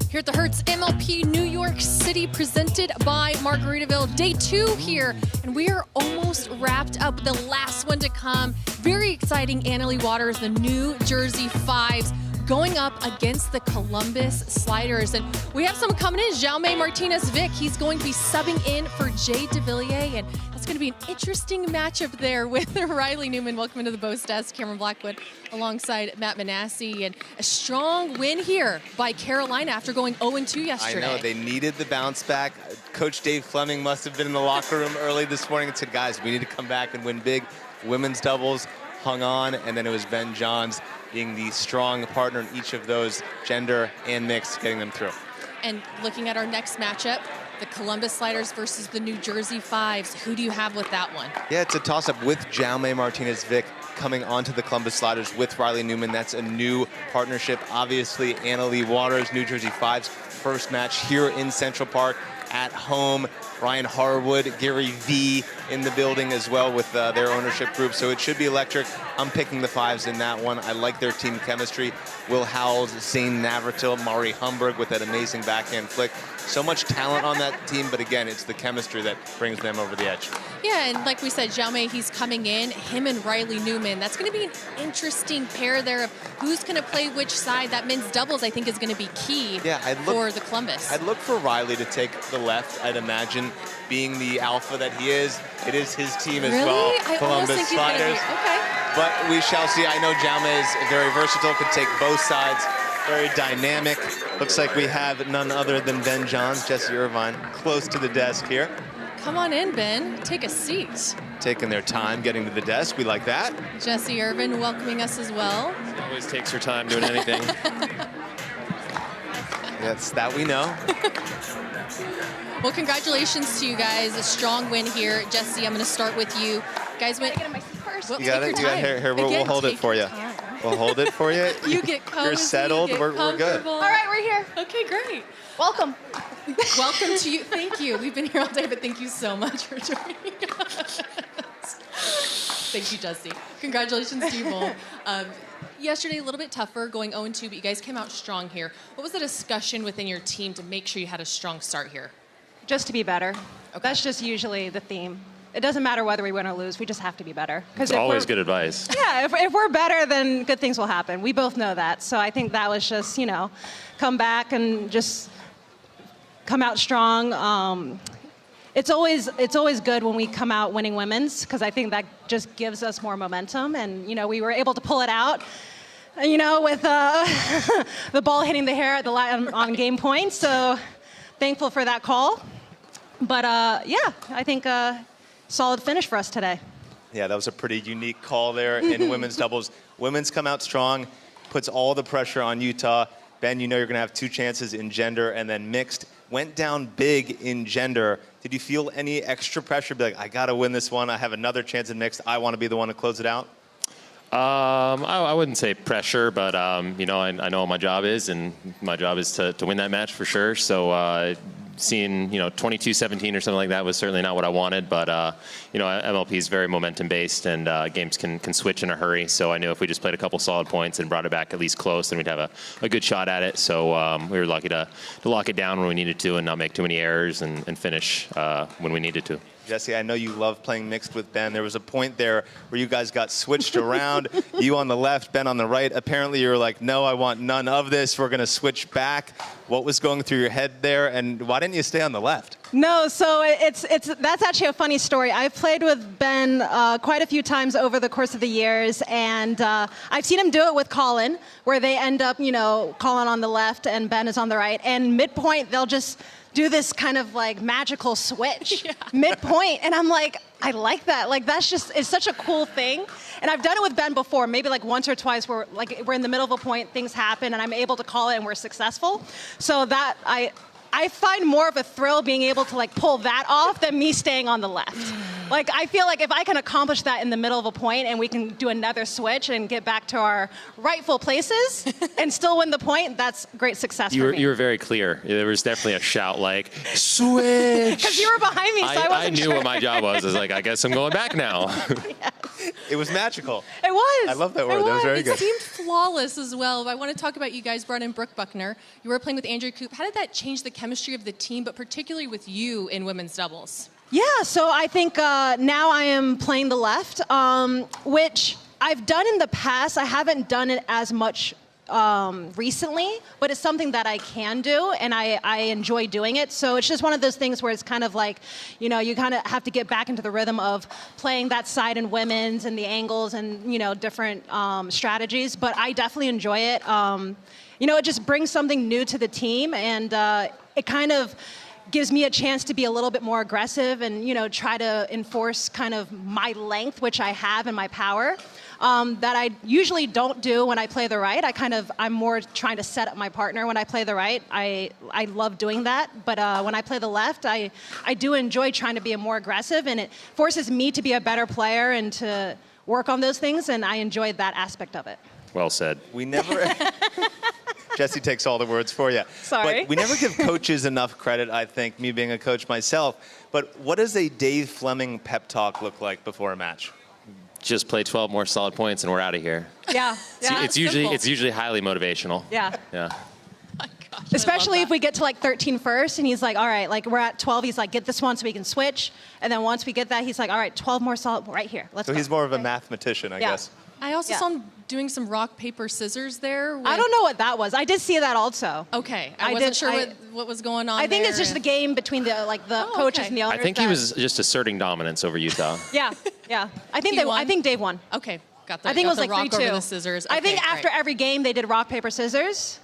D: Here at the Hertz MLP New York City, presented by Margaritaville, day 2 here, and we are almost wrapped up. The last one to come. Very exciting. Annalie Waters, the New Jersey Fives, going up against the Columbus Sliders. And we have someone coming in, Jaume Martinez-Vic. He's going to be subbing in for Jay DeVilliers, and that's going to be an interesting matchup there with Riley Newman. Welcome into the Bo's Desk, Cameron Blackwood alongside Matt Manassi, and a strong win here by Carolina after going 0-2 yesterday.
F: I know, they needed the bounce back. Coach Dave Fleming must have been in the locker room early this morning and said, guys, we need to come back and win big. Women's doubles hung on, and then it was Ben Johns being the strong partner in each of those, gender and mixed, getting them through.
D: And looking at our next matchup, the Columbus Sliders versus the New Jersey Fives. Who do you have with that one?
F: Yeah, it's a toss-up with Jaume Martinez-Vic coming onto the Columbus Sliders with Riley Newman. That's a new partnership. Obviously, Annalie Waters, New Jersey Fives, first match here in Central Park at home. Ryan Harwood, Gary V in the building as well with their ownership group. So it should be electric. I'm picking the Fives in that one. I like their team chemistry. Will Howells, Zane Navratil, Mari Humberg with that amazing backhand flick. So much talent on that team, but again, it's the chemistry that brings them over the edge.
D: Yeah, and like we said, Jaume, he's coming in. Him and Riley Newman. That's going to be an interesting pair there of who's going to play which side. That men's doubles, I think, is going to be key for the Columbus.
F: I'd look for Riley to take the left, I'd imagine, being the alpha that he is. It is his team as well, Columbus Sliders.
D: Okay.
F: But we shall see. I know Jaume is very versatile, could take both sides, very dynamic. Looks like we have none other than Ben Johns, Jesse Irvine, close to the desk here.
D: Come on in, Ben. Take a seat.
F: Taking their time getting to the desk. We like that.
D: Jesse Irvin welcoming us as well.
H: Always takes her time doing anything.
F: That's that we know.
D: Well, congratulations to you guys. A strong win here. Jesse, I'm going to start with you. Guys went. Well,
F: You got it. You got here. We'll hold it for you. We'll hold it for you.
D: You get cozy.
F: You're settled. We're good.
I: All right, we're here.
D: Okay, great.
I: Welcome.
D: Welcome to you. Thank you. We've been here all day, but thank you so much for joining us. Thank you, Jesse. Congratulations to you both. Yesterday, a little bit tougher, going 0-2, but you guys came out strong here. What was the discussion within your team to make sure you had a strong start here?
I: Just to be better. Okay. That's just usually the theme. It doesn't matter whether we win or lose. We just have to be better.
H: It's always good advice.
I: Yeah, if we're better, then good things will happen. We both know that. So I think that was just, come back and just come out strong. It's always good when we come out winning women's, because I think that just gives us more momentum. And, we were able to pull it out, with the ball hitting the hair at the on game point. So thankful for that call. But, I think solid finish for us today.
F: Yeah, that was a pretty unique call there in women's doubles. Women's come out strong, puts all the pressure on Utah. Ben, you know you're going to have 2 chances in gender, and then mixed went down big in gender. Did you feel any extra pressure? Be like, I got to win this one. I have another chance in mixed. I want to be the one to close it out?
H: I wouldn't say pressure, but you know, I know what my job is, and my job is to win that match for sure. So seeing 22-17 or something like that was certainly not what I wanted. But you know, MLP is very momentum based, and games can switch in a hurry. So I knew if we just played a couple solid points and brought it back at least close, then we'd have a good shot at it. So we were lucky to lock it down when we needed to and not make too many errors and finish when we needed to.
F: Jesse, I know you love playing mixed with Ben. There was a point there where you guys got switched around. You on the left, Ben on the right. Apparently you were like, no, I want none of this. We're going to switch back. What was going through your head there, and why didn't you stay on the left?
I: No, so that's actually a funny story. I've played with Ben quite a few times over the course of the years, and I've seen him do it with Colin, where they end up, Colin on the left and Ben is on the right, and midpoint they'll just do this kind of like magical switch midpoint, and I'm like, I like that. Like it's such a cool thing. And I've done it with Ben before, maybe like once or twice where like we're in the middle of a point, things happen, and I'm able to call it and we're successful. So that I find more of a thrill being able to like pull that off than me staying on the left. Like I feel like if I can accomplish that in the middle of a point and we can do another switch and get back to our rightful places and still win the point, that's great success for me.
H: You were very clear. There was definitely a shout like, switch!
I: Because you were behind me, so I wasn't
H: knew
I: sure.
H: what my job was. I was like, I guess I'm going back now.
I: Yes.
F: It was magical.
I: It was.
F: I love that word. That was very good.
D: It seemed flawless as well. I want to talk about you guys brought in Brooke Buckner. You were playing with Andrew Coop. How did that change the chemistry of the team, but particularly with you in women's doubles?
I: Yeah, so I think now I am playing the left, which I've done in the past. I haven't done it as much recently, but it's something that I can do, and I enjoy doing it. So it's just one of those things where it's kind of like, you kind of have to get back into the rhythm of playing that side in women's and the angles and, different strategies. But I definitely enjoy it. It just brings something new to the team, and it kind of gives me a chance to be a little bit more aggressive and, try to enforce kind of my length, which I have, and my power. That I usually don't do when I play the right. I'm more trying to set up my partner when I play the right. I love doing that, but when I play the left, I do enjoy trying to be more aggressive, and it forces me to be a better player and to work on those things, and I enjoy that aspect of it.
H: Well said.
F: We never... Jesse takes all the words for you.
I: Sorry.
F: But we never give coaches enough credit, I think, me being a coach myself. But what does a Dave Fleming pep talk look like before a match?
H: Just play 12 more solid points and we're out of here.
I: Yeah.
H: It's usually highly motivational.
I: Yeah.
H: Yeah.
D: My gosh,
I: Especially if we get to like 13 first, and he's like, all right, like we're at 12. He's like, get this one so we can switch. And then once we get that, he's like, all right, 12 more solid right here. Let's go.
F: So he's more of a mathematician, I guess.
D: I also saw him doing some rock, paper, scissors there.
I: I don't know what that was. I did see that also.
D: Okay. I wasn't sure what was going on
I: I think
D: there.
I: it's just the game between the coaches and the owners.
H: I think he was just asserting dominance over Utah.
I: Yeah. I think Dave won.
D: Okay. Got the,
I: I think it was like
D: rock
I: 3-2.
D: over the scissors.
I: I think
D: Okay,
I: after every game they did rock, paper, scissors,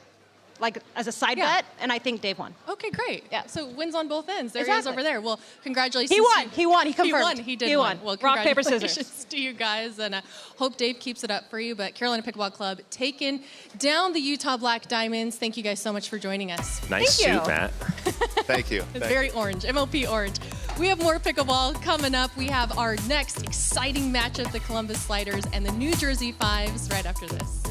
I: like as a side bet, and I think Dave won.
D: Okay, great.
I: Yeah.
D: So wins on both ends. There he
I: Exactly.
D: is over there. Well, congratulations.
I: He won. He won. He confirmed.
D: He did
I: He won.
D: Well,
I: Rock, paper, scissors.
D: congratulations to you guys, and hope Dave keeps it up for you. But Carolina Pickleball Club taking down the Utah Black Diamonds. Thank you guys so much for joining us.
H: Nice
I: Thank you.
H: suit, Matt.
F: Thank you.
D: It's very orange, MLP orange. We have more pickleball coming up. We have our next exciting matchup, the Columbus Sliders and the New Jersey Fives, right after this.